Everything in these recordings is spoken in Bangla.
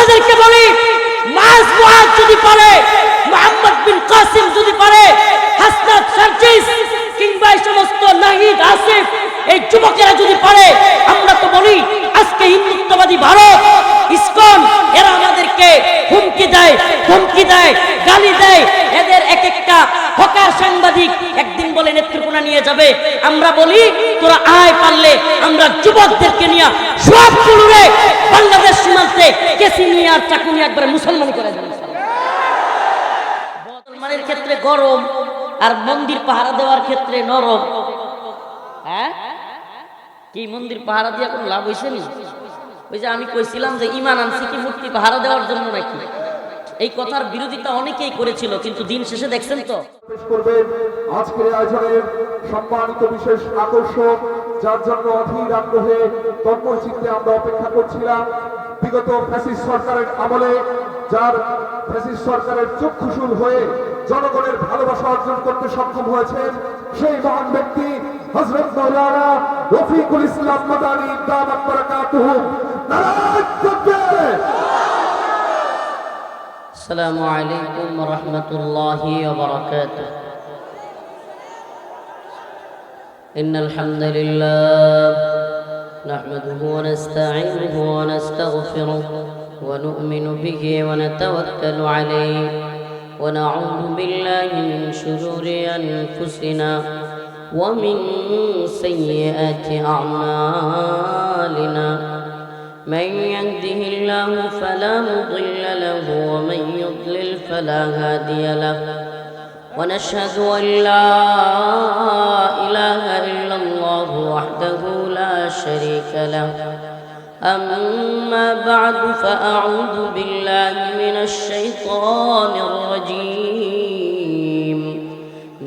আপনাদেরকে বলি, মাস মুআদ যদি পারে, মুহাম্মদ বিন কাসিম যদি পারে, হাসনাত সার্জিস কিংবা এই সমস্ত নাহিদ আসিফ এই যুবকেরা যদি পারে, আমরা তো বলি আজকে হিন্দুত্ববাদী ভারত, ইসকন, এরা আমাদেরকে হুমকি দেয়, গালি দেয়। এদের এক একটা হকার সাংবাদিক একদিন বলে নেত্রকোনা নিয়ে যাবে, আমরা বলি তোরা আয়, পারলে আমরা যুবকদেরকে নিয়ে সবগুলোরে বাংলাদেশ সীমান্তে কেসি নিয়ে আর চাকু নিয়ে একবারে মুসলমান করে দেবে। মুসলমানের ক্ষেত্রে গরম আর মন্দির পাহারা দেওয়ার ক্ষেত্রে নরম। হ্যাঁ, কি মন্দির পাহারা দিয়ে কোনো লাভ হয়েছে নি? ওই যে আমি কইছিলাম যে ইমান আনছি কি মূর্তি পাহারা দেওয়ার জন্য নাকি, এই কথার বিরোধিতা অনেকেই করেছিল, কিন্তু দিন শেষে দেখছেন তো। আজকের আয়োজনের সম্মানিত বিশেষ আকর্ষক, যার জন্য অধীর আগ্রহে তৎপর চিত্তে আমরা অপেক্ষা করছিলাম, বিগত ফ্যাসিস্ট সরকারের আমলে যার ফ্যাসিস্ট সরকারের চক্ষুশূল হয়ে জনগণের ভালোবাসা অর্জন করতে সক্ষম হয়েছেন, সেই মহান ব্যক্তি হযরত মাওলানা রফিকুল ইসলাম মাদানী দামাত বারাকাতুহু। নারায়ে তাকবীর। আসসালামু আলাইকুম ওয়া রাহমাতুল্লাহি ওয়া বারাকাতুহু। ইন্নাল হামদুলিল্লাহ নাহমাদুহু ওয়া নাস্তাঈনুহু ওয়া নাস্তাগফিরুহু ওয়া নু'মিনু বিহি ওয়া নাতাওয়াক্কালু আলাইহি ওয়া না'উযু বিল্লাহি মিন শুরুরি আনফুসিনা ওয়া মিন সাইয়্যাতি আ'মালিনা। من يهده الله فلا مضل له ومن يضلل فلا هادي له ونشهد أن لا إله إلا الله وحده لا شريك له. أما بعد فأعوذ بالله من الشيطان الرجيم.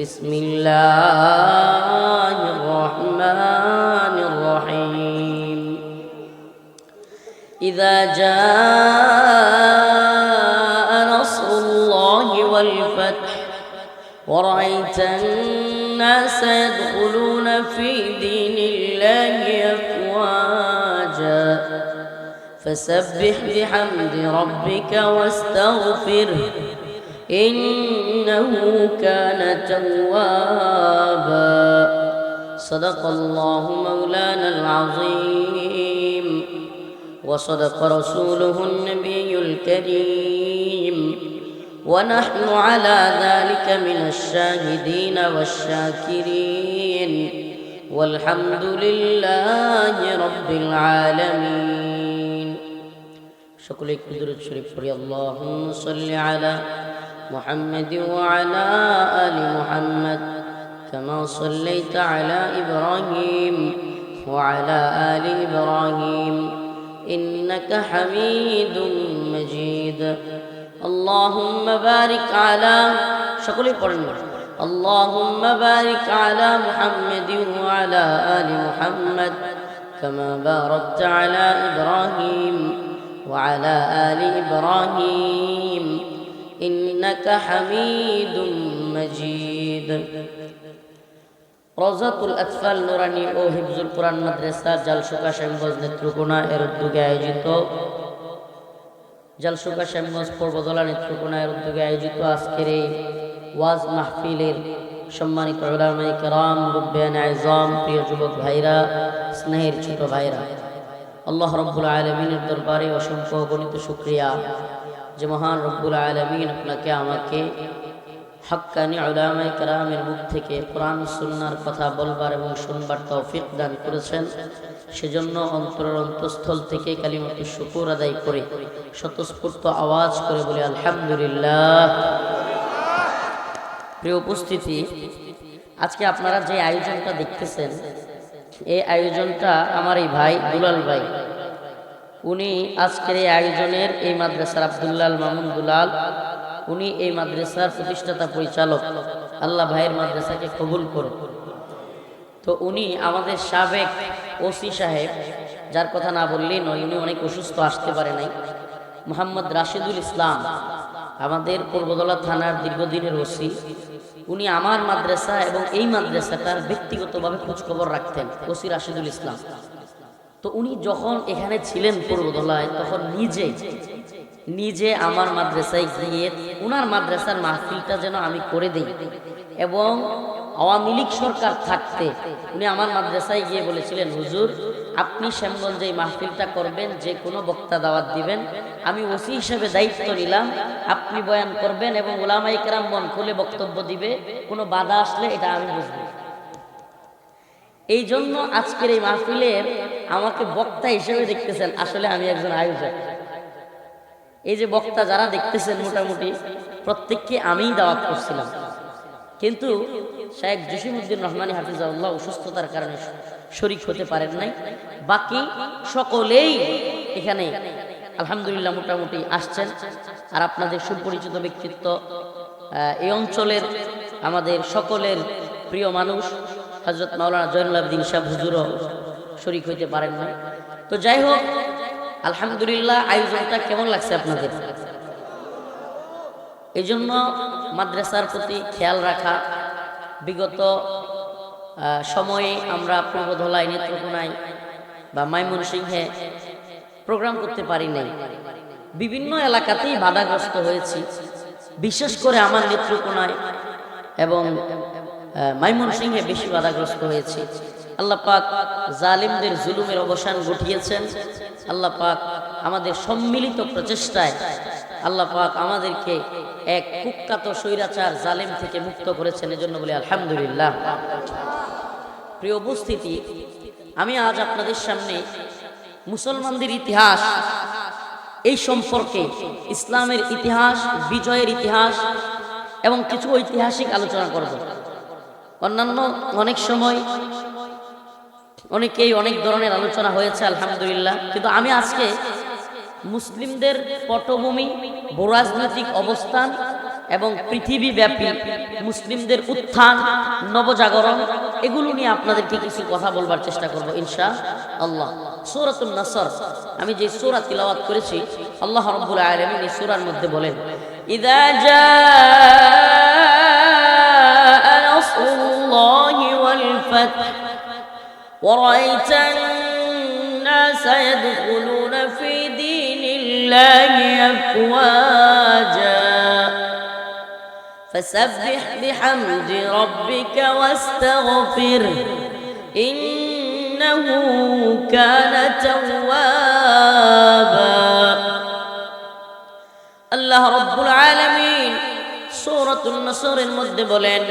بسم الله الرحمن الرحيم. إذا جاء نصر الله والفتح ورأيت الناس يدخلون في دين الله أفواجا فسبح بحمد ربك واستغفره إنه كان توابا. صدق الله مولانا العظيم وصدق رسوله النبي الكريم ونحن على ذلك من الشاهدين والشاكرين والحمد لله رب العالمين. সকলে একটু দরুদ শরীফ পড়ি। আল্লাহুম্মা সাল্লি আলা মুহাম্মাদ ওয়া আলা আলি মুহাম্মাদ কামা সাল্লাইতা আলা ইব্রাহিম ওয়া আলা আলি ইব্রাহিম إنك حميد مجيد. اللهم بارك على شكله قرن اللهم بارك على محمد وعلى آل محمد كما باركت على إبراهيم وعلى آل إبراهيم إنك حميد مجيد. রওজাতুল আতফাল নুরানি ও হিফজুল কোরআন মাদ্রাসা জালসুকা শ্যামগঞ্জ নেত্রকোনা এর উদ্যোগে আয়োজিত জালসুকা শ্যামগঞ্জ পূর্বদলা নেত্রকোনা এর উদ্যোগে আয়োজিত আজকের এই ওয়াজ মাহফিলের সম্মানিত উলামায়ে কেরাম, মুরব্বিয়ানে আযম, প্রিয় যুবক ভাইরা, স্নেহের ছোট ভাইরা, আল্লাহ রাব্বুল আলামিনের দরবারে অসংখ্য গণিত শুকরিয়া যে মহান রব্বুল আলামিন আপনাকে আমাকে হাক্কানি উলামায়ে কেরামের মুখ থেকে কোরআন সুন্নাহর কথা বলবার এবং শুনবার তৌফিক দান করেছেন। সেজন্য অন্তরের অন্তঃস্থল থেকে কালিমাতুশ শুকর আদায় করে স্বতঃস্ফূর্ত আওয়াজ করে বলি আলহামদুলিল্লাহ। প্রিয় উপস্থিতি, আজকে আপনারা যে আয়োজনটা দেখতেছেন, এই আয়োজনটা আমার এই ভাই দুলাল ভাই, উনি আজকের এই আয়োজনের এই মাদ্রাসার আব্দুল্লাহ মামুন দুলাল, উনি এই মাদ্রাসার প্রতিষ্ঠাতা পরিচালক। আল্লাহ ভাইয়ের মাদ্রাসাকে কবুল করুন। তো উনি আমাদের সাবেক ওসি সাহেব, যার কথা না বললেই নয়, উনি অনেক অসুস্থ, আসতে পারে নাই, মোহাম্মদ রাশিদুল ইসলাম, আমাদের পূর্বদলা থানার দীর্ঘদিনের ওসি। উনি আমার মাদ্রাসা এবং এই মাদ্রাসাটার ব্যক্তিগতভাবে খোঁজখবর রাখতেন, ওসি রাশিদুল ইসলাম। তো উনি যখন এখানে ছিলেন পূর্বদলায়, তখন নিজে নিজে আমার মাদ্রাসায় গিয়ে উনার মাদ্রাসার মাহফিলটা যেন আমি করে দিই, এবং আওয়ামী লীগ সরকার থাকতে উনি আমার মাদ্রাসায় গিয়ে বলেছিলেন, হুজুর আপনি শ্যামগঞ্জে এই মাহফিলটা করবেন, যে কোনো বক্তা দাওয়াত দিবেন, আমি ওসি হিসেবে দায়িত্ব নিলাম, আপনি বয়ান করবেন এবং উলামায়ে কেরাম মন খুলে বক্তব্য দিবে, কোনো বাধা আসলে এটা আমি বুঝবো। এই জন্য আজকের এই মাহফিলের আমাকে বক্তা হিসেবে দেখতেছেন, আসলে আমি একজন আয়োজক। এই যে বক্তা যারা দেখতেছেন মোটামুটি প্রত্যেককে আমিই দাওয়াত করছিলাম, কিন্তু শায়েখ জসিমউদ্দিন রহমানী হাফিজাহুল্লাহ অসুস্থতার কারণে শরীক হতে পারেন নাই। বাকি সকলেই এখানে আলহামদুলিল্লাহ মোটামুটি আসছেন। আর আপনাদের সুপরিচিত ব্যক্তিত্ব, এই অঞ্চলের আমাদের সকলের প্রিয় মানুষ হযরত মাওলানা জয়নুল আবেদিন সাহেব হুজুরও শরীক হইতে পারেন না। তো যাই হোক, আলহামদুলিল্লাহ আয়োজনটা কেমন লাগছে আপনাদের? এই জন্য মাদ্রাসার প্রতি খেয়াল রাখা। বিগত সময়ে আমরা পূর্বধলায়, নেত্রকোনায় বা ময়মনসিংহে প্রোগ্রাম করতে পারি নাই, বিভিন্ন এলাকাতেই বাধাগ্রস্ত হয়েছি। বিশেষ করে আমার নেত্রকোনায় এবং ময়মনসিংহে বেশি বাধাগ্রস্ত হয়েছি। আল্লাহ পাক জালিমদের জুলুমের অবসান ঘটিয়েছেন। আল্লাহ পাক আমাদের সম্মিলিত প্রচেষ্টায় আল্লাহ পাক আমাদেরকে এক কুখ্যাত স্বৈরাচার জালিম থেকে মুক্ত করেছেন, এজন্য বলি আলহামদুলিল্লাহ। প্রিয় উপস্থিতি, আমি আজ আপনাদের সামনে মুসলমানদের ইতিহাস, এই সম্পর্কে ইসলামের ইতিহাস, বিজয়ের ইতিহাস এবং কিছু ঐতিহাসিক আলোচনা করব। অন্যান্য অনেক সময় অনেকেই অনেক ধরনের আলোচনা হয়েছে আলহামদুলিল্লাহ, কিন্তু আমি আজকে মুসলিমদের পটভূমি, ভূরাজনৈতিক অবস্থান এবং পৃথিবীব্যাপী মুসলিমদের উত্থান, নবজাগরণ, এগুলো নিয়ে আপনাদেরকে কিছু কথা বলবার চেষ্টা করব ইনশাআল্লাহ। সূরাতুন নাসর, আমি যে সূরা তিলাওয়াত করেছি, আল্লাহ রাব্বুল আলামিন এই সূরার মধ্যে বলেন, ইযা জাআ নাসরুল্লাহি ওয়াল ফাth ওয়া রাআইতান নাসা ইয়াদখুলুনা ফি দীনিল্লাহি আফওয়াজা فسبح بحمد ربك واستغفر إنه كان توابا الله رب العالمين سورة النصر المد بولين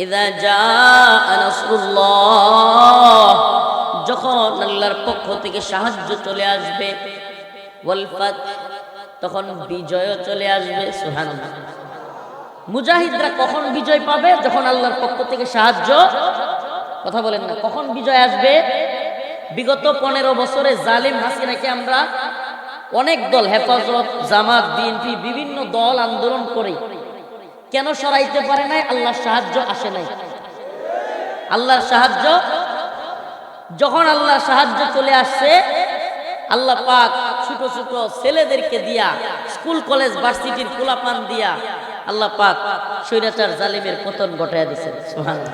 إذا جاء نصر الله যখন আল্লাহর পক্ষ থেকে সাহায্য চলে আসবে, ওয়াল ফাত, তখন বিজয় চলে আসবে। সুবহানাল্লাহ। মুজাহিদরা কখন বিজয় পাবে? যখন আল্লাহর পক্ষ থেকে সাহায্য, কথা বলেন না, কখন বিজয় আসবে? বিগত 15 বছরে জালিম হাসিনাকে আমরা অনেক দল, হেফাজত, জামাত, বিএনপি, বিভিন্ন দল আন্দোলন করে কেন সরাইতে পারে নাই? আল্লাহর সাহায্য আসে নাই। আল্লাহর সাহায্য, যখন আল্লাহর সাহায্য চলে আসছে, আল্লাহ পাক ছোট ছোট ছেলেদেরকে দিয়া, স্কুল কলেজ ভার্সিটির পোলাপান দিয়া আল্লাহ পাক স্বৈরাচার জালিমের পতন ঘটাইয়া দিয়েছেন। সুবহানাল্লাহ।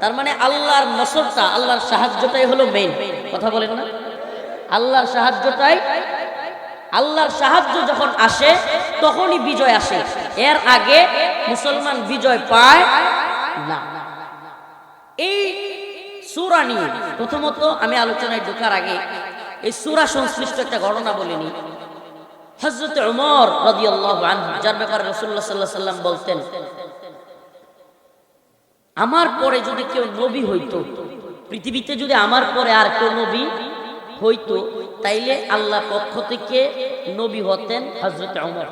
তার মানে আল্লাহর নসরটা, আল্লাহর সাহায্যটাই হলো মেইন, কথা বলেন না, আল্লাহর সাহায্যটাই, আল্লাহর সাহায্য যখন আসে তখনই বিজয় আসে, এর আগে মুসলমান বিজয় পায় না। এই সূরা নিয়ে প্রথমত আমি আলোচনায় ঢোকার আগে এই সূরা সংশ্লিষ্ট একটা ঘটনা বলিনি। হযরত ওমর রাদিয়াল্লাহু আনহু, যার ব্যাপারে রাসূলুল্লাহ সাল্লাল্লাহু আলাইহি ওয়াসাল্লাম বলতেন, আমার পরে যদি কেউ নবী হইতো, পৃথিবীতে যদি আমার পরে আর কেউ নবী হইতো, তাইলে আল্লাহর পক্ষ থেকে নবী হতেন হযরত ওমর।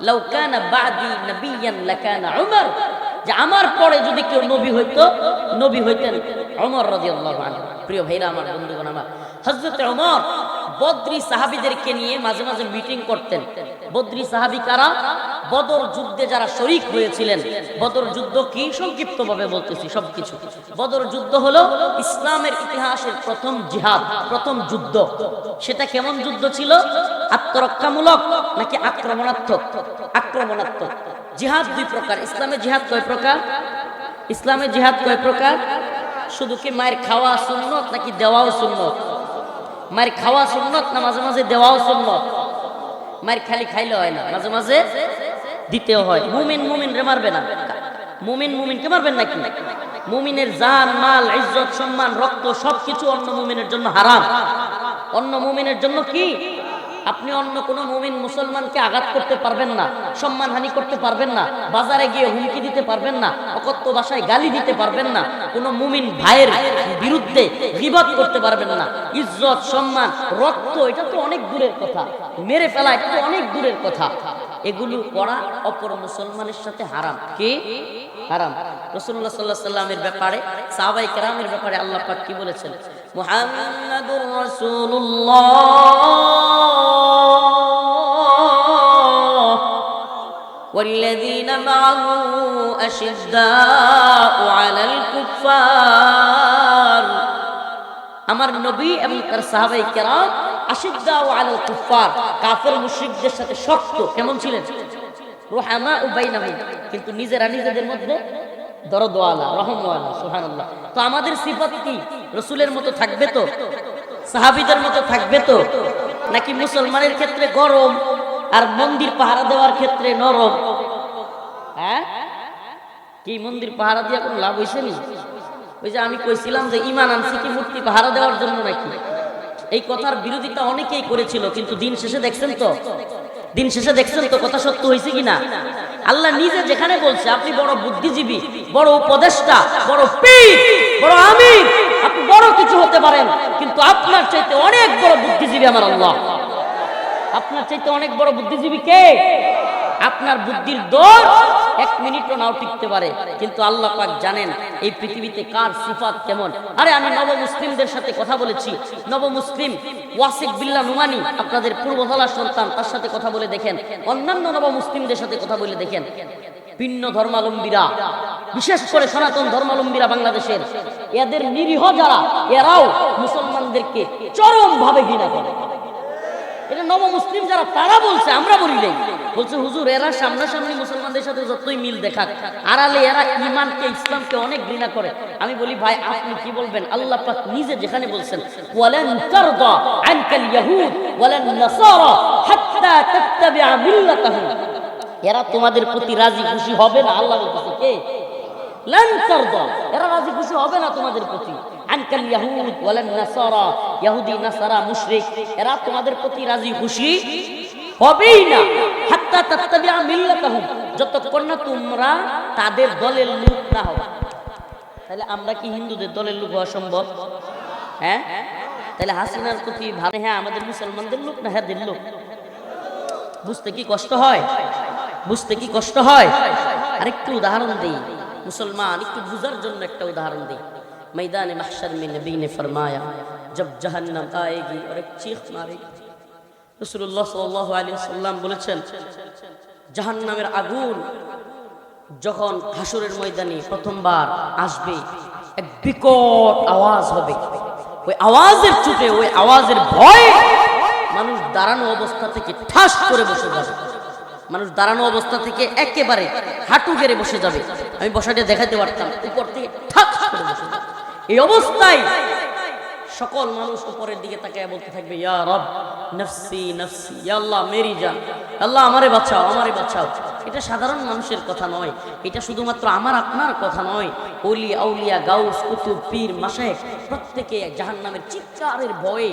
লাউ কানা বাদি নবিয়ান লাকানা ওমর, যে আমার পরে যদি কেউ নবী হইতো, নবী হইতেন ওমর রাদিয়াল্লাহু আনহু। প্রিয় ভাইরা আমার, বন্ধুগণ আমার, হযরত ওমর বদরি সাহাবীদেরকে নিয়ে মাঝে মাঝে মিটিং করতেন। বদরি সাহাবী কারা? বদর যুদ্ধে যারা শরীক হয়েছিলেন। বদর যুদ্ধ কি? সংক্ষিপ্তভাবে বলতেছি সবকিছু। বদর যুদ্ধ হলো ইসলামের ইতিহাসের প্রথম জিহাদ, প্রথম যুদ্ধ। সেটা কেমন যুদ্ধ ছিল? আত্মরক্ষামূলক নাকি আক্রমণাত্মক? আক্রমণাত্মক। জিহাদ দুই প্রকার। ইসলামে জিহাদ কয় প্রকার? ইসলামে জিহাদ কয় প্রকার? শুধু কি মায়ের খাওয়া সুন্নত নাকি দেওয়াও সুন্নত? মায়ের খাওয়া সুন্নত না মাঝে মাঝে দেওয়াও সুন্নত? মার খালি খাইলে হয় না, মাঝে মাঝে দিতেও হয়। মুমিন মুমিন রে মারবে না, মুমিন মুমিনকে মারবেন নাকি? মুমিনের জান মাল ইজ্জত সম্মান রক্ত সবকিছু অন্য মুমিনের জন্য হারাম। অন্য মুমিনের জন্য কি? আপনি অন্য কোন মুমিন মুসলমানকে আঘাত করতে পারবেন না, সম্মানহানি করতে পারবেন না, বাজারে গিয়ে হুমকি দিতে পারবেন না, অকথ্য ভাষায় গালি দিতে পারবেন না, কোন মুমিন ভাইয়ের বিরুদ্ধে গীবত করতে পারবেন না। ইজ্জত সম্মান রক্ত এটা তো অনেক দূরের কথা, মেরে ফেলা এটা তো অনেক দূরের কথা। এগুলো করা অপর মুসলমানের সাথে হারাম। কি হারাম? রাসূলুল্লাহ সাল্লাল্লাহু আলাইহি ওয়াসাল্লামের ব্যাপারে, সাহাবায়ে কেরামের ব্যাপারে আল্লাহ পাক কি বলেছেন? মুহাম্মাদুর রাসূলুল্লাহ والذين معه أشداء على الكفار। আমার নবী এবং তার সাহাবায়ে কেরাম আশিদ্দাউ আলাল কুফার, কাফের মুশরিকদের সাথে শক্ত কেমন ছিলেন? রুহামাউ বাইনাহুম, কিন্তু নিজেরা নিজেদের মধ্যে দরদওয়ালা রহমওয়ালা। সুবহানাল্লাহ। তো আমাদের সিফাত কি? রাসূলের মতো থাকবে তো, সাহাবীদের মতো থাকবে তো, নাকি মুসলমানের ক্ষেত্রে গরম আর মন্দির পাহারা দেওয়ার ক্ষেত্রে নরম? হ্যাঁ, কি মন্দির পাহারা দিয়া কোনো লাভ হইছে নি? ওই যে আমি কইছিলাম যে ঈমান আনছি কি মূর্তি পাহারা দেওয়ার জন্য নাকি? এই কথার বিরোধিতা অনেকেই করেছিল, কিন্তু দিন শেষে দেখছেন তো, দিন শেষে দেখছেন তো কথা সত্য হয়েছে কিনা? আল্লাহ নিজে যেখানে বলছে আপনি বড় বুদ্ধিজীবী, বড় উপদেষ্টা, বড় পীর, বড় আমির, আপনি বড় কিছু হতে পারেন, কিন্তু আপনার চাইতে অনেক বড় বুদ্ধিজীবী আমার আল্লাহ। আপনার চাইতে অনেক বড় বুদ্ধিজীবী কে? আপনার বুদ্ধির দৌড় এক মিনিটও নাও টিকতে পারে, কিন্তু আল্লাহ পাক জানেন এই পৃথিবীতে কার সিফাত কেমন। আরে আমি নব মুসলিমদের সাথে কথা বলেছি, নব মুসলিম ওয়াসিক বিল্লাহ নুমানি আপনাদের পূর্বতলার সন্তান, তার সাথে কথা বলে দেখেন, অন্যান্য নব মুসলিমদের সাথে কথা বলে দেখেন, ভিন্ন ধর্মাবলম্বীরা, বিশেষ করে সনাতন ধর্মাবলম্বীরা বাংলাদেশের, এদের নিরীহ যারা, এরাও মুসলমানদেরকে চরম ভাবে ঘৃণা করে। এটা নব মুসলিম যারা, তারা বলছে, আমরা বলি নাই, বলছে হুজুর এরা সামনাসামনি মুসলমানদের সাথে যতই মিল দেখাক, আড়ালে এরা ঈমানকে ইসলামকে অনেক ঘৃণা করে। আমি বলি ভাই আপনি কি বলবেন? আল্লাহ পাক নিজে যেখানে বলছেন ওয়ালান তারদা আনকাল ইয়াহুদ ওয়ালান নাসারা হাত্তা তাত্তাবিআ মিল্লাতাহুম, এরা তোমাদের প্রতি রাজি খুশি হবে না। আল্লাহ বলতেছে কে? লান তারদা, এরা রাজি খুশি হবে না তোমাদের প্রতি। আনকাল ইয়াহুদ ওয়ালান নাসারা, ইহুদি নাসারা মুশরিক, এরা তোমাদের প্রতি রাজি খুশি হবেই না। হাত্তা তাত্তাবিআ মিল্লাতাহুম, যতক্ষণ না তোমরা তাদের দলের লোক না হও। তাহলে আমরা কি হিন্দুদের দলের লোক হওয়া সম্ভব? হ্যাঁ, তাহলে হাসিনার প্রতি ভালো, হ্যাঁ আমাদের মুসলমানদের লোক না হ্যাঁ লোক? বুঝতে কি কষ্ট হয়? বুঝতে কি কষ্ট হয়? আরেকটু উদাহরণ দেই, মুসলমান একটু বুঝার জন্য একটা উদাহরণ দেই। मैदान महशर में नबी ने फरमाया जब जहन्नम आएगी और एक चीख मारेगी। रसूलुल्लाह सल्लल्लाहु अलैहि वसल्लम বলেছেন জাহান্নামের আগুন যখন হাসরের ময়দানে প্রথমবার আসবে, এক বিকট আওয়াজ হবে, ওই আওয়াজের চোটে, ওই আওয়াজের ভয়ে মানুষ দাঁড়ানো অবস্থা থেকে ঠাস করে বসে যাবে। মানুষ দাঁড়ানো অবস্থা থেকে একেবারে হাঁটু গেড়ে বসে যাবে। আমি বসাটা দেখাতে পারতাম, উপর থেকে ঠাস করে বসে যাবে। এই অবস্থায় সকল মানুষ উপরের দিকে তাকিয়ে বলতে থাকবে ইয়া রব নফসি নফসি, ইয়া আল্লাহ মেরি জান, আল্লাহ আমারে বাঁচাও, আমারে বাঁচাও। এটা সাধারণ মানুষের কথা নয়, এটা শুধুমাত্র আমার আপনার কথা নয়। ওলি আউলিয়া গাউস কুতুব পীর মাশায়েখ প্রত্যেকে জাহান্নামের চিৎকারের ভয়ে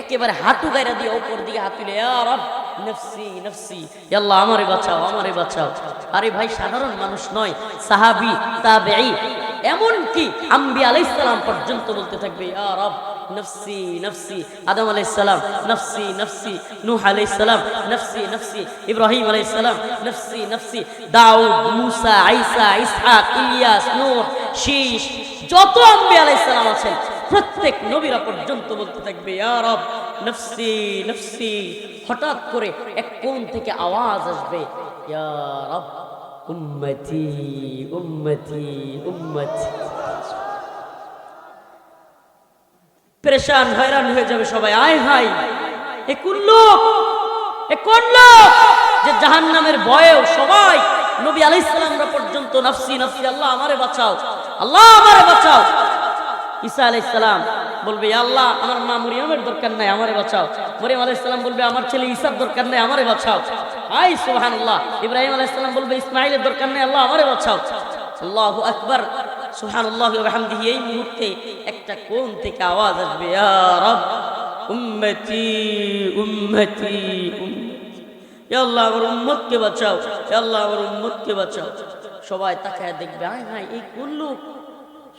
একেবারে হাঁটু গায়রা দিয়ে উপর দিকে হাত তুলে ইয়া রব নফসি নফসি, ইয়া আল্লাহ আমারে বাঁচাও, আমারে বাঁচাও। আরে ভাই সাধারণ মানুষ নয়, সাহাবী তাবেঈ এমনকি আম্বিয়া আলাইহিস সালাম পর্যন্ত বলতে থাকবে ইয়া রব নফসি নফসি। আদম আলাইহিস সালাম নফসি নফসি, নূহ আলাইহিস সালাম নফসি নফসি, ইব্রাহিম আলাইহিস সালাম নফসি নফসি, দাউদ, মুসা, ঈসা, ইসহাক, ইলিয়াস, নূহ, শীশ, যত আম্বিয়া আলাইহিস সালাম আছেন প্রত্যেক নবীরা পর্যন্ত বলতে থাকবে ইয়া রব নফসি নফসি। হঠাৎ করে এক কোণ থেকে আওয়াজ আসবে ইয়া রব উম্মতি উম্মতি উম্মতি। পরেশান হয়রান হয়ে যাবে সবাই, আয় হাই এ কোন লোক, এ কোন লোক যে জাহান্নামের ভয়েও সবাই নবী আলাইহিস সালামরা পর্যন্ত নফসি নফসি, আল্লাহ আমারে বাঁচাও, আল্লাহ আমারে বাঁচাও। ঈসা আলাইহিস সালাম বলবে ইয়া আল্লাহ আমার মা মরিয়মের দরকার নাই, আমারে বাঁচাও। মরিয়ম আলাইহিস সালাম বলবে আমার ছেলে ঈসার দরকার নাই, আমারে বাঁচাও। আই সুবহানাল্লাহ। ইব্রাহিম আলাইহিস সালাম বলবে ইসমাঈলের দরকার নাই, আল্লাহ আমারে বাঁচাও। আল্লাহু আকবার, সুবহানাল্লাহি ওয়া বিহামদিহি। এই মুহূর্তে একটা কোণ থেকে আওয়াজ আসবে, ইয়া রব উম্মতি উম্মতি উম্মতি, ইয়া আল্লাহ আমার উম্মতকে বাঁচাও, ইয়া আল্লাহ আমার উম্মতকে বাঁচাও। সবাই তাকায় দেখবে, আয় হায় এই কোন লোক?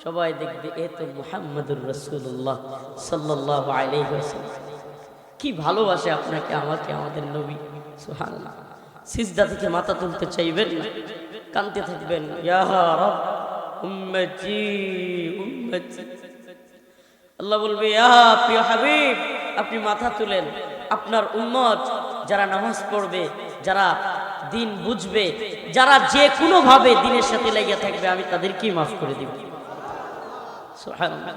সবাই দেখবে এ তো মুহাম্মদুর রাসূলুল্লাহ সাল্লাল্লাহু আলাইহি ওয়াসাল্লাম। কি ভালোবাসে আপনাকে আমাকে আমাদের নবী, সুবহানাল্লাহ। সিজদা থেকে মাথা তুলতে চাইবেন না, কাঁদতে থাকবেন, ইয়া রব উম্মতি উম্মতি। আল্লাহ বলবে, ইয়া প্রিয় হাবিব আপনি মাথা তুলেন, আপনার উম্মত যারা নামাজ পড়বে, যারা দিন বুঝবে, যারা যে কোনো ভাবে দিনের সাথে লেগে থাকবে, আমি তাদেরকেই মাফ করে দিব। সুবহানাল্লাহ।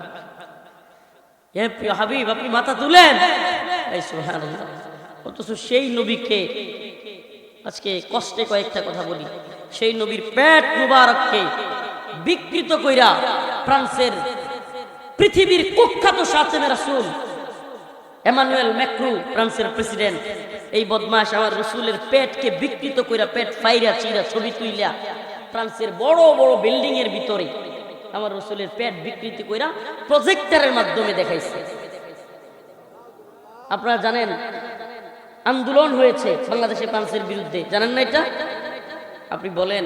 হে প্রিয় হাবিব আপনি মাথা তুলেন, এই সুবহানাল্লাহ। অথচ সেই নবীকে আজকে কষ্টে কয়েকটা কথা বলি, সেই নবীর পেট মুবারককে বিকৃত কইরা ফ্রান্সের পৃথিবীর কুখ্যাত শাসনের রাসূল এমানুয়েল ম্যাক্রু, ফ্রান্সের প্রেসিডেন্ট, এই বদমাশ আমার রসুলের পেটকে বিকৃত কইরা, পেট ফাইরা চিরা ছবি তুইলা ফ্রান্সের বড় বড় বিল্ডিং এর ভিতরে আমার রসুলের পেট বিকৃত কইরা প্রজেক্টরের মাধ্যমে দেখাইছে। আপনারা জানেন আন্দোলন হয়েছে বাংলাদেশে ফ্রান্সের বিরুদ্ধে, জানেন না এটা? আপনি বলেন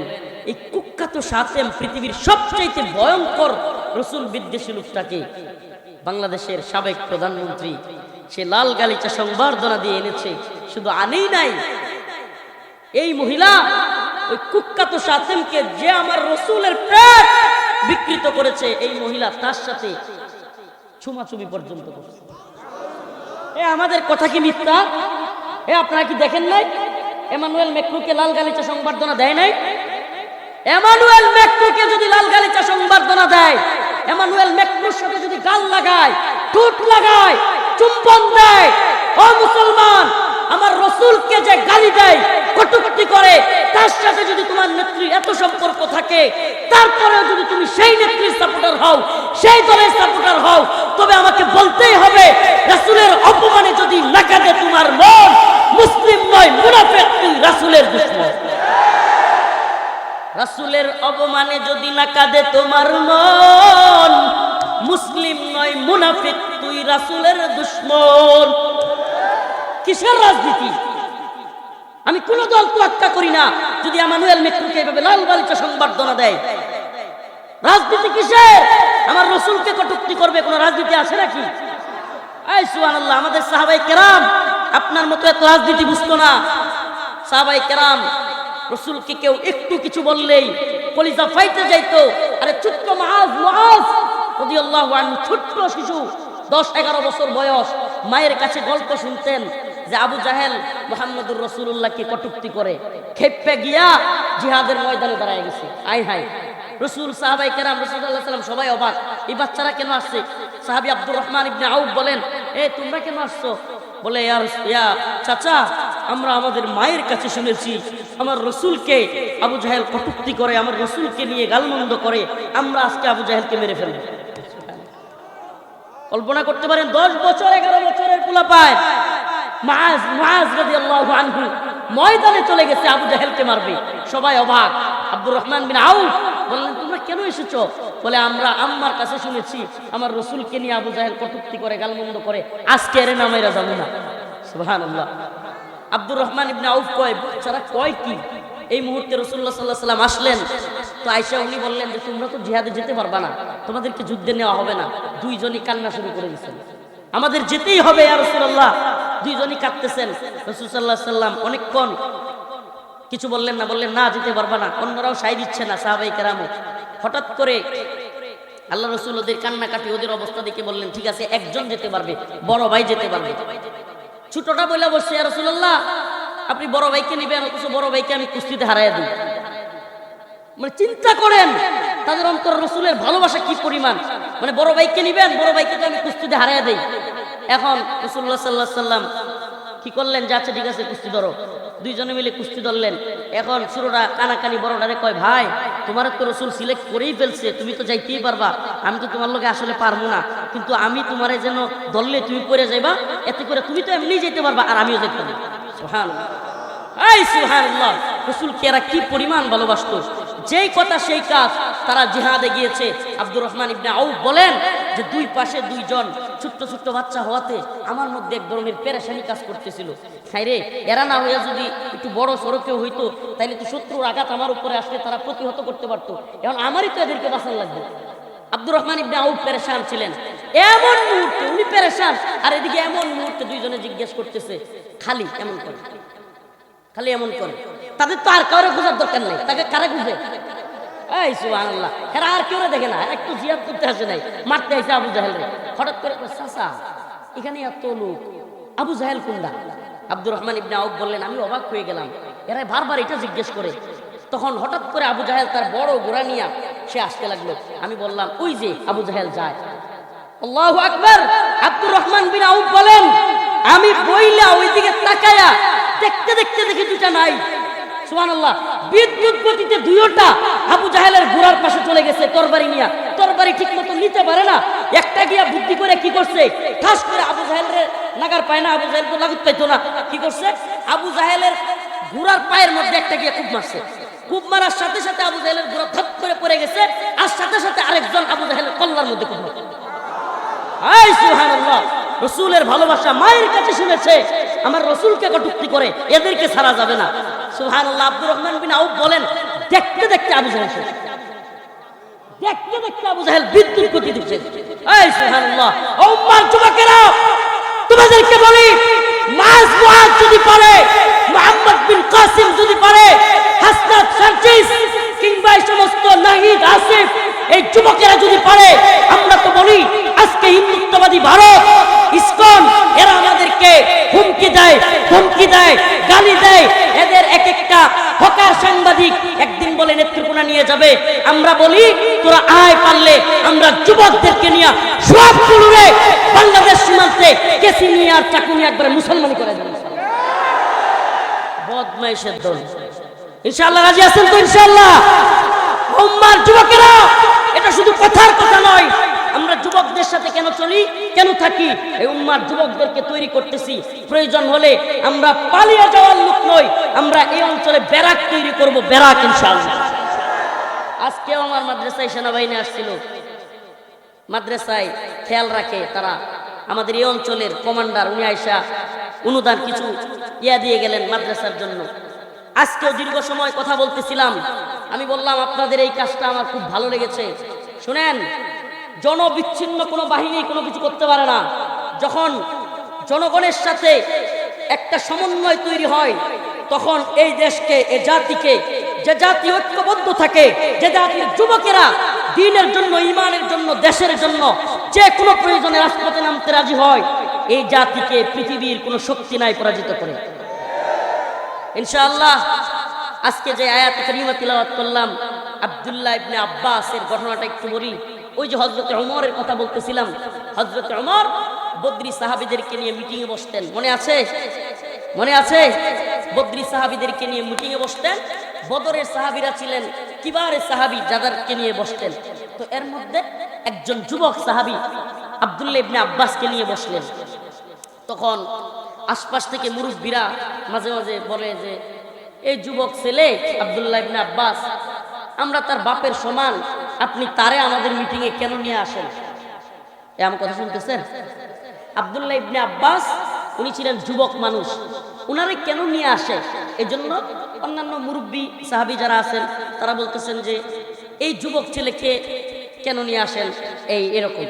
এই কুখ্যাত শাসেম পৃথিবীর সবচাইতে ভয়ঙ্কর রসুল বিদ্বেষী লোকটাকে বাংলাদেশের সাবেক প্রধানমন্ত্রী সে লাল গালিচা সংবর্ধনা দিয়ে এনেছে। শুধু আনেই নাই, এই মহিলা ওই কুখ্যাত শাসেমকে যে আমার রসুলের পেট বিকৃত করেছে, এই মহিলা তার সাথে ছুমাছুমি পর্যন্ত করছে। এ আমাদের কথা কি মিথ্যা? এ আপনারা কি দেখেন নাই এমানুয়েল ম্যাক্রুকে লাল গালিচা সংবর্ধনা দেয় নাই? এমানুয়েল ম্যাক্রুকে যদি লাল গালিচা সংবর্ধনা দেয়, এমানুয়েল ম্যাক্রুর সাথে যদি গাল লাগায়, ঠোঁট লাগায়, চুম্বন দেয়, ও মুসলমান আমার রসুলকে যে গালি দেয়, কটুকটি করে, তার সাথে যদি তোমার নেত্রী এত সম্পর্ক থাকে, তারপরেও যদি তুমি সেই নেত্রীর সাপোর্টার হও, সেই দলের সাপোর্টার হও, তবে আমাকে বলতেই হবে রাসূলের অপমানে যদি না কাঁদে তোমার মন, মুসলিম নয় মুনাফিক, তুই রাসূলের দুশমন। রাসূলের অপমানে যদি না কাঁদে তোমার মন, মুসলিম নয় মুনাফিক, তুই রাসূলের দুশমন। কিসের রাজনীতি? আমি কোন দল তোয়াক্কা করি না যদি এমানুয়েল ম্যাক্রুকে এভাবে লাল গালিচা সংবর্ধনা দেয়। রাজনীতি কিসের? আমার রসুলকে কটূক্তি করবে, কোন রাজনীতি আছে নাকি? এই সুবহানাল্লাহ। আমাদের সাহাবায়ে কেরাম আপনার মতো এত রাজনীতি বুঝতো না। সাহাবায়ে কেরাম রসুলকে কেউ একটু কিছু বললেই কলিজা ফাইটে যাইতো। আরে ছোট্ট মুআজ রাদিয়াল্লাহু আনহু, ছোট্ট শিশু, 10-11 বছর বয়স, মায়ের কাছে গল্প শুনতেন যে আবু জাহেল মুহাম্মদুর রাসূলুল্লাহকে কটূক্তি করে, খেপে গিয়া জিহাদের ময়দানে দাঁড়ায় গেছে। আয় হায়, রসুল, সাহাবায়ে কেরাম, রাসূলুল্লাহ সাল্লাল্লাহু আলাইহি ওয়াসাল্লাম সবাই অবাক, এই বাচ্চারা কেন আসছে? সাহাবী আব্দুর রহমান ইবনে আউফ বলেন, এ তোমরা কেন আসছো? বলে ইয়া চাচা, আমরা আমাদের মায়ের কাছে শুনেছি আমার রসুলকে আবু জাহেল কটূক্তি করে, আমার রসুলকে নিয়ে গালমন্দ করে, আমরা আজকে আবু জাহেলকে মেরে ফেলব। কল্পনা করতে পারেন 10 বছর 11 বছরের পোলাপায় মুআজ রাদিয়াল্লাহু আনহু ময়দানে চলে গেছে আবু জাহেলকে মারবে। সবাই অবাক। আব্দুর রহমান বিন আউফ বললেন, তোমরা কেন এসেছো? বলে আমরা আম্মার কাছে শুনেছি আমার রসুলকে নিয়ে আবু জাহেল কটূক্তি করে, গালমন্দ করে, আজকে এর নামেরা যাবো না। সুবহানাল্লাহ। আব্দুর রহমান ইবনে আউফ কয়, বাচ্চারা কয় কি? এই মুহূর্তে রাসূলুল্লাহ সাল্লাল্লাহু আলাইহি ওয়াসাল্লাম আসলেন। তো আয়েশা উনি বললেন যে তোমরা তো জিহাদে যেতে পারবা না, তোমাদেরকে যুদ্ধে নেওয়া হবে না। দুইজনই কান্না শুরু করে দিয়েছেন, আমাদের যেতেই হবে ইয়া রাসূলুল্লাহ। দুইজনই কাঁদতেছেন। রাসূল সাল্লাল্লাহু আলাইহি ওয়াসাল্লাম অনেকক্ষণ কিছু বললেন না, বললেন না যেতে পারবা না। অন্যরাও সাই দিচ্ছে না, সাহাবায়ে কেরামও। হঠাৎ করে আল্লাহ রাসূল ওদের কান্নাকাটি, ওদের অবস্থা দেখে বললেন, ঠিক আছে একজন যেতে পারবে, বড় ভাই যেতে পারবে। ছোটটা বলে বসছে, ইয়া রাসূলুল্লাহ আপনি বড় ভাইকে নিবেন, অথচ বড় ভাইকে আমি কুস্তিতে হারাইয়া দিই। মানে চিন্তা করেন তাদের অন্তর রসুলের ভালোবাসা কি পরিমাণ। মানে বড় ভাইকে নিবেন, বড় ভাইকে তো আমি কুস্তিতে হারাইয়া দেই। এখন রাসূলুল্লাহ সাল্লাল্লাহু আলাইহি ওয়াসাল্লাম কি করলেন? যাচ্ছে, ঠিক আছে কুস্তি ধরো। দুইজনে মিলে কুস্তি ধরলেন। এখন ছোটটা কানাকানি বড়টারে কয়, ভাই তোমার তো রসুল সিলেক্ট করেই ফেলছে, তুমি তো যাইতেই পারবা, আমি তো তোমার লগে আসলে পারবো না, কিন্তু আমি তোমারে যেন দললে তুমি পড়ে যাইবা, এতে করে তুমি তো এমনি যেতে পারবা আর আমিও যেতে পারবো। সুবহানাল্লাহ, এই সুবহানাল্লাহ। রসুলকে এরা কি পরিমাণ ভালোবাসতো, যেই কথা সেই কাজ। তারা জিহাদে গিয়েছে। আব্দুর রহমান ইবনে আউফ বলেন যে দুই পাশে দুইজন ছোট্ট ছোট্ট বাচ্চা হওয়াতে আমার মধ্যে এক ধরনের পেরেশানি কাজ করতেছিল। হায়রে, এরা না হইয়া যদি একটু বড় সড়কেও হইতো, তাইলে তো শত্রুর আঘাত আমার উপরে আসলে তারা প্রতিহত করতে পারতো, এখন আমারই তো এদেরকে বাঁচান লাগবে। আব্দুর রহমান ইবনে আউফ পেরেশান ছিলেন। এমন মুহূর্তে উনি পেরেশান, আর এদিকে এমন মুহূর্তে দুইজনে জিজ্ঞেস করতেছে, খালি এমন করে, খালি এমন করে। তাদের তো আর কারো খোঁজার দরকার নেই, তাকে কারা খুঁজে? এই সুবহানাল্লাহ, এরা আর কেউ দেখে না, একটু জিয়াদ করতে আসে নাই, মারতে আসে আবু জাহেল রে। হঠাৎ করে চাচা, এখানে এত লোক, আবু জাহেল কোনটা? আব্দুর রহমান ইবনে আউফ বললেন, আমি অবাক হয়ে গেলাম, এরা বারবার এটা জিজ্ঞেস করে। তখন হঠাৎ করে আবু জাহেল তার বড় ঘোড়া নিয়ে সে আসতে লাগলো। আমি বললাম, ওই যে আবু জাহেল যায়। আল্লাহু আকবার। আব্দুর রহমান বিন আউফ বলেন, আমি বইলা ওইদিকে তাকায়া দেখতে দেখতে দেখি দুটা নাই। সুবহানাল্লাহ, বিদ্যুৎ গতিতে দুইটা আবু জাহেলের ঘোড়ার পাশে চলে গেছে তরবারি নিয়ে। তরবারি ঠিক মতো নিতে পারে না, একটা গিয়া বুদ্ধি করে কি করছে, ঠাস করে আবু জাহেলের নাগার পায় না, আবু জাহেল তো লাগুত পাইতো না, কি করছে, আবু জাহেলের ঘোড়ার পায়ের মধ্যে একটা গিয়া খুব মারছে। খুব মারার সাথে সাথে আবু জাহেলের ঘোড়া ধপ করে পড়ে গেছে, আর সাথে সাথে আরেকজন আবু জাহেলের কল্লার মধ্যে খুব মারছে। এই সুবহানাল্লাহ, রসুলের ভালোবাসা মায়ের কাছে শুনেছে, আমার রসুলকে কটূক্তি করে, এদেরকে ছাড়া যাবে না। সুবহানাল্লাহ। আব্দুর রহমান বিন আউফ বলেন, দেখতে দেখতে আবু জাহেল শেষ, দেখতে দেখতে আবু জাহেল বিদ্যুৎ গতি দিচ্ছে। এই সুবহানাল্লাহ। ও উম্মার যুবকেরা, তোমাদেরকে বলি, মাস মুআদ যদি পারে, মুহাম্মদ বিন কাসিম যদি পারে, হাসনাত সার্জিস কিংবা এই সমস্ত নাহিদ আসিফ, এই যুবকেরা যদি পারে, আমরা তো বলি আজকে হিন্দুত্ববাদী ভারত, ইসকন, এরা আমাদেরকে হুমকি দেয়, ধমকি দেয়, গালি দেয়। এদের এক একটা হকার সাংবাদিক একদিন বলে নেত্রকোনা নিয়ে যাবে, আমরা বলি তোরা আয়, পারলে আমরা যুবকদেরকে নিয়ে সব পুরুরে বাংলাদেশ সীমান্তে কেসি নিয়ে আর চাকু নিয়ে একবারে মুসলমান করে দেবে। বদমাইশের দল। ইনশাআল্লাহ রাজি আছেন তো? ইনশাআল্লাহ। উম্মার যুবকেরা, এটা শুধু কথার কথা নয়। আমরা যুবকদের সাথে কেন চলি, কেন থাকি? এই উম্মার যুবকদেরকে তৈরি করতেছি। প্রয়োজন হলে আমরা পালিয়ে যাওয়ার লোক নই, আমরা এই অঞ্চলে ব্যারাক তৈরি করব, ব্যারাক ইনশাআল্লাহ। আজকেও আমার মাদ্রাসায় সেনাবাহিনী আসছিল, মাদ্রাসায় খেয়াল রাখে তারা। আমাদের এই অঞ্চলের কমান্ডার উনি আয়সা অনুদান কিছু দিয়ে গেলেন মাদ্রাসার জন্য। আজকেও দীর্ঘ সময় কথা বলতেছিলাম, আমি বললাম আপনাদের এই কাজটা আমার খুব ভালো লেগেছে। শুনেন, জনবিচ্ছিন্ন কোনো বাহিনী কোনো কিছু করতে পারে না। যখন জনগণের সাথে একটা সমন্বয় তৈরি হয়, তখন এই দেশকে, এই জাতিকে, যে জাতি ঐক্যবদ্ধ থাকে, যে জাতির যুবকেরা দ্বীনের জন্য, ঈমানের জন্য, দেশের জন্য যে কোনো প্রয়োজনে রাজপথে নামতে রাজি হয়, এই জাতিকে পৃথিবীর কোনো শক্তি নাই পরাজিত করে। ইনশাআল্লাহ। আজকে যে আয়াত কারিমা তিলাওয়াত করলাম, আব্দুল্লাহ ইবনে আব্বাসের ঘটনাটা একটু বলি। ওই যে হযরত ওমরের কথা বলতেছিলাম, হযরত ওমর বদরি সাহাবীদেরকে নিয়ে মিটিং এ বসতেন, মনে আছে? মনে আছে? বদরি সাহাবীদেরকে নিয়ে মিটিং এ বসতেন। বদরের সাহাবীরা ছিলেন কিবারের সাহাবী, যাদেরকে নিয়ে বসতেন। তো এর মধ্যে একজন যুবক সাহাবী আব্দুল্লাহ ইবনে আব্বাসকে নিয়ে বসলেন। তখন আশপাশ থেকে মুরব্বীরা মাঝে মাঝে বলে যে, এই যুবক ছেলে আব্দুল্লাহ ইবনে আব্বাস, আমরা তার বাপের সমান, আপনি তারে আমাদের মিটিং এ কেন নিয়ে আসেন? এমন কথা শুনতেছেন? আব্দুল্লাহ ইবনে আব্বাস উনি ছিলেন যুবক মানুষ, উনারে কেন নিয়ে আসে? এজন্য অন্যান্য মুরব্বী সাহাবী যারা আছেন তারা বলতেছেন যে এই যুবক ছেলেকে কেন নিয়ে আসেন, এই এরকম।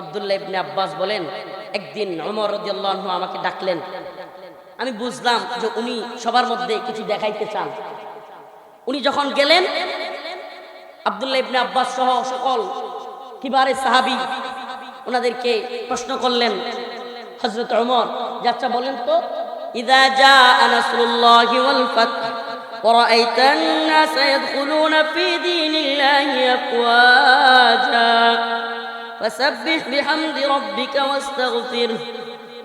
আব্দুল্লাহ ইবনে আব্বাস বলেন, একদিন ওমর রাদিয়াল্লাহু আনহু আমাকে ডাকলেন। আমি বুঝলাম যে উনি সবার মধ্যে কিছু দেখাইতে চান। উনি যখন গেলেন, আব্দুল্লাহ ইবনে আব্বাস সহ সকল কিবারে সাহাবী ওনাদেরকে প্রশ্ন করলেন। হযরত ওমর, আচ্ছা বলেন তো, ইযা জাআ নাসরুল্লাহি ওয়াল ফাতহ ওয়া রাআইতান নাস ইয়াদখুলুনা ফি দীনিল্লাহি আফওয়াজা ফাসাব্বিহ বিহামদি রাব্বিকা ওয়াস্তাগফির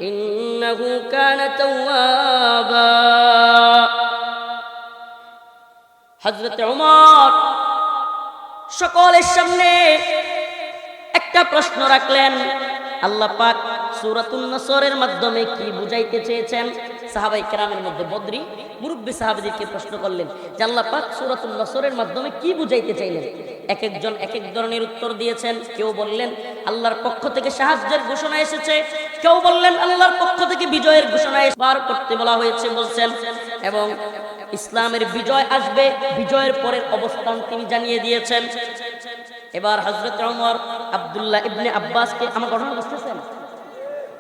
ইন্নাহু কানা তাওয়াবা। হযরত ওমর সকলের সামনে একটা প্রশ্ন রাখলেন। আল্লাহ পাক সূরাতুন নসরের মাধ্যমে কি বুঝাইতে চেয়েছেন? সাহাবাই কেরামের মধ্যে বদরি মুরব্বী সাহাবীদেরকে প্রশ্ন করলেন যে আল্লাহ পাক সূরাতুন নসরের মাধ্যমে কি বুঝাইতে চাইলেন। এক একজন এক এক ধরনের উত্তর দিয়েছেন। কেউ বললেন আল্লাহর পক্ষ থেকে সাহায্যের ঘোষণা এসেছে, কেউ বললেন আল্লাহর পক্ষ থেকে বিজয়ের ঘোষণা বার করতে বলা হয়েছে বলছেন, এবং ইসলামের বিজয় আসবে, বিজয়ের পরের অবস্থান তিনি জানিয়ে দিয়েছেন। এবার হযরত ওমর আব্দুল্লাহ ইবনে আব্বাসকে, আমার ঘটনা বুঝতেছেন?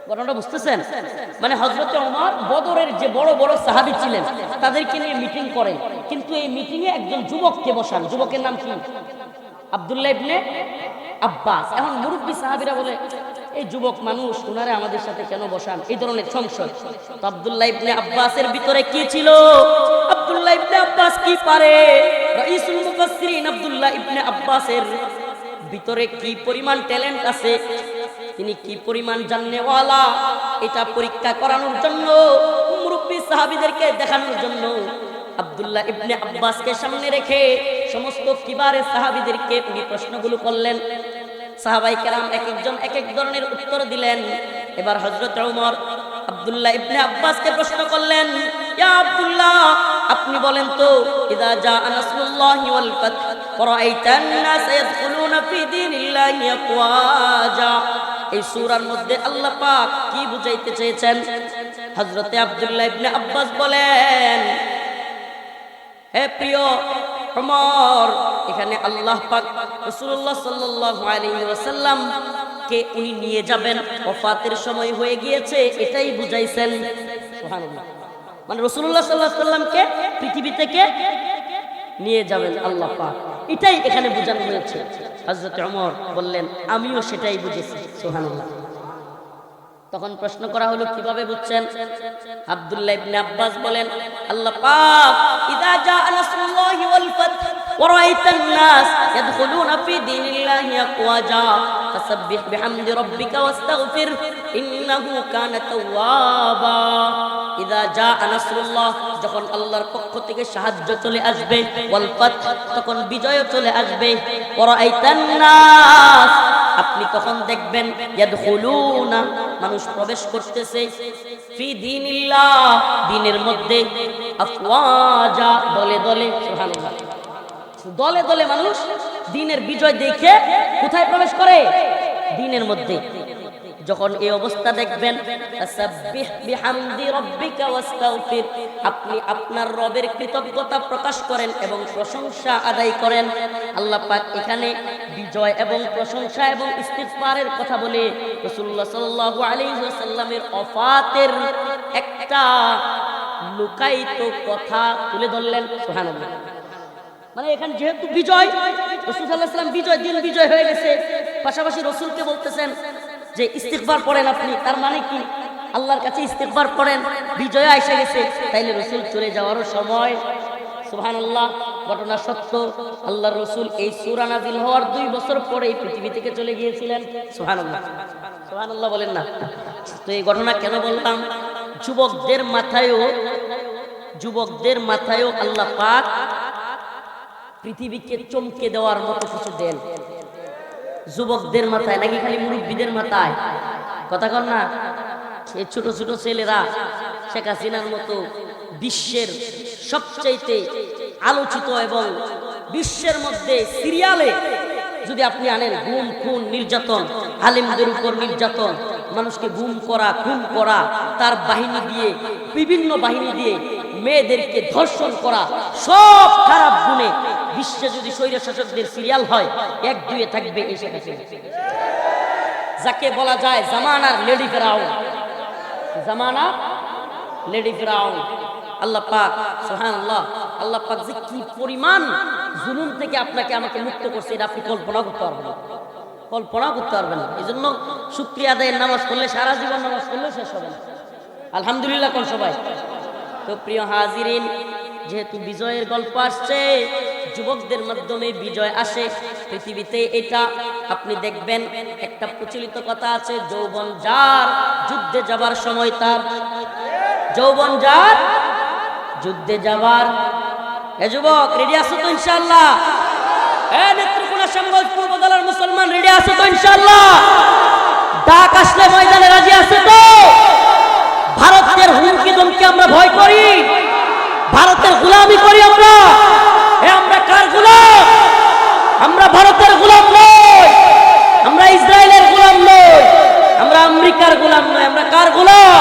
ঘটনাটা বুঝতেছেন? মানে হযরত ওমর বদরের যে বড় বড় সাহাবী ছিলেন তাদেরকে নিয়ে মিটিং করেন, কিন্তু এই মিটিং এ একজন যুবককে বসান। যুবকের নাম কি? আব্দুল্লাহ ইবনে আব্বাস। এখন মুরব্বী সাহাবীরা বলে এই যুবক মানুষ, উনারে আমাদের সাথে কেন বসান? এই ধরনের সংশয়। তো আব্দুল্লাহ ইবনে আব্বাসের ভিতরে কি ছিল? আব্দুল্লাহ ইবনে আব্বাস কি পারে? রাইসুল মুফাসসিরিন আব্দুল্লাহ ইবনে আব্বাসের ভিতরে কি পরিমাণ ট্যালেন্ট আছে, তিনি কি পরিমাণ জাননেওয়ালা, এটা পরীক্ষা করানোর জন্য, মুরব্বী সাহাবীদেরকে দেখানোর জন্য আব্দুল্লাহ ইবনে আব্বাসকে সামনে রেখে সমস্ত কিবারে সাহাবীদেরকে উনি প্রশ্নগুলো করলেন। সাহাবাই কেরাম এক একজন এক এক ধরনের উত্তর দিলেন। এবার হযরত ওমর আব্দুল্লাহ ইবনে আব্বাসকে প্রশ্ন করলেন, ইয়া আব্দুল্লাহ, আপনি বলেন তো, ইযা জাআ নাসরুল্লাহি ওয়াল ফাত ওয়া রাআইতান নাস ইয়াদখুলুনা ফি দীনিল্লাহি আফওয়াজা, এই সূরার মধ্যে আল্লাহ পাক কি বুঝাইতে চেয়েছেন? হযরতে আব্দুল্লাহ ইবনে আব্বাস বলেন, হে প্রিয় ওমর, এখানে আল্লাহ পাক রাসূলুল্লাহ সাল্লাল্লাহু আলাইহি ওয়াসাল্লাম কে উনি নিয়ে যাবেন, ওফাতের সময় হয়ে গিয়েছে, এটাই বুঝাইছেন। সুবহানাল্লাহ। মানে রাসূলুল্লাহ সাল্লাল্লাহু আলাইহি ওয়াসাল্লামকে পৃথিবী থেকে নিয়ে যাবেন আল্লাহ পাক, এটাই এখানে বোঝানো হয়েছে। হযরত ওমর বললেন, আমিও সেটাই বুঝেছি। সুবহানাল্লাহ। তখন প্রশ্ন করা হলো, কিভাবে বুঝছেন? আব্দুল্লাহ ইবনে আব্বাস বলেন, আল্লাহ পাক ইযা জাআ নাসরুল্লাহি ওয়াল ফাত ওয়া রাআইতান নাস ইয়াদখুলুনা ফি দীনিল্লাহি আফওয়াজা ফাসাব্বিহ বিহামদি রাব্বিকা ওয়াস্তাগফির ইন্নাহু কানা তাওয়াবা। ইযা জাআ নাসরুল্লাহ, যখন আল্লাহর পক্ষ থেকে সাহায্য চলে আসবে, ওয়াল ফাত, তখন বিজয় চলে আসবে, ওয়া রাআইতান নাস, আপনি তখন দেখবেন, ইয়াদখুলুনা, মানুষ প্রবেশ করতেছে, ফি দীনিল্লাহ, দ্বীনের মধ্যে, আফওয়াজা, দলে দলে। সুবহানাল্লাহ। দলে দলে মানুষ দ্বীনের বিজয় দেখে কোথায় প্রবেশ করে? দ্বীনের মধ্যে। যখন এই অবস্থা দেখবেন, তাসাব্বিহ বিহামদি রাব্বিকা ওয়াস্তাগফির, আপনি আপনার রবের কৃতজ্ঞতা প্রকাশ করেন এবং প্রশংসা আদায় করেন। আল্লাহ পাক এখানে বিজয় এবং প্রশংসা এবং ইস্তিগফারের কথা বলে রাসূলুল্লাহ সাল্লাল্লাহু আলাইহি ওয়াসাল্লামের ওফাতের একটা লুকায়িত কথা তুলে ধরলেন। সুবহানাল্লাহ। মানে এখানে যেহেতু বিজয়, রাসূল সাল্লাল্লাহু আলাইহি ওয়াসাল্লাম বিজয়, দিন বিজয় হয়ে গেছে, পাশাপাশি রাসূলকে বলতেছেন যে ইস্তিগফার পড়েন আপনি। তার মানে কি? আল্লাহর কাছে ইস্তিগফার পড়েন, বিজয় এসে গেছে, তাইলে রাসূল চলে যাওয়ারও সময়। সুবহানাল্লাহ। ঘটনা সত্য, আল্লাহর রাসূল এই সূরা নাযিল হওয়ার 2 বছর পরে এই পৃথিবী থেকে চলে গিয়েছিলেন। সুবহানাল্লাহ। সুবহানাল্লাহ বলেন না? তো এই ঘটনা কেন বললাম? যুবকদের মাথায়ও আল্লাহ পাক পৃথিবীকে চমকে দেওয়ার মতো কিছু দেন। যুবকদের মাথায় নাকি খালি মুরব্বীদের মাথায়? কথা কন না? এই ছোট ছোট ছেলেরা শেখ হাসিনার মতো বিশ্বের সবচাইতে আলোচিত এবং বিশ্বের মধ্যে সিরিয়ালে যদি আপনি আনেন, গুম, খুন, নির্যাতন, আলেমদের উপর নির্যাতন, মানুষকে গুম করা, খুন করা, তার বাহিনী দিয়ে, বিভিন্ন বাহিনী দিয়ে মেয়েদেরকে ধর্ষণ করা, সব খারাপ গুণে বিশ্বে যদি স্বৈর শাসকদের সিরিয়াল হয়, 1-2 থাকবে এই শেখ হাসিনা, যাকে বলা যায় জামানার লেডি ফেরাউন। জামানা লেডি ফেরাউন। আল্লাহ পাক, সুবহানাল্লাহ, আল্লাহ পাক যে কি পরিমাণ জুলুম থেকে আপনাকে আমাকে মুক্ত করছে, এটা আপনি কল্পনা করতে পারবেন না, কল্পনা করতে পারবেন না। এই জন্য শুকরিয়া আদায়ের নামাজ পড়লে, সারা জীবন নামাজ পড়লেও শেষ হবে না। আলহামদুলিল্লাহ কোন সবাই। তো প্রিয় হাজিরিন, যেহেতু বিজয়ের গল্প আসছে, যুবকদের মাধ্যমে বিজয় আসে পৃথিবীতে, এটা আপনি দেখবেন। একটা প্রচলিত কথা আছে, যৌবন যার যুদ্ধে যাবার সময় তার, যৌবন যার যুদ্ধে যাবার। এ যুবক রেডি আছো তো ইনশাআল্লাহ? নেত্রকোনা শ্যামগঞ্জ পূর্ব দলের মুসলমান রেডি আছে তো ইনশাআল্লাহ? ডাক আসলে ময়দানে রাজি আছে তো? ভারতের হুমকি ধমকি আমরা ভয় করি? ভারতের গোলামি করি আমরা? আমরা কার গোলাম? আমরা ভারতের গোলাম নই, আমরা ইসরায়েলের গোলাম নই, আমরা আমেরিকার গোলাম নই, আমরা কার গোলাম?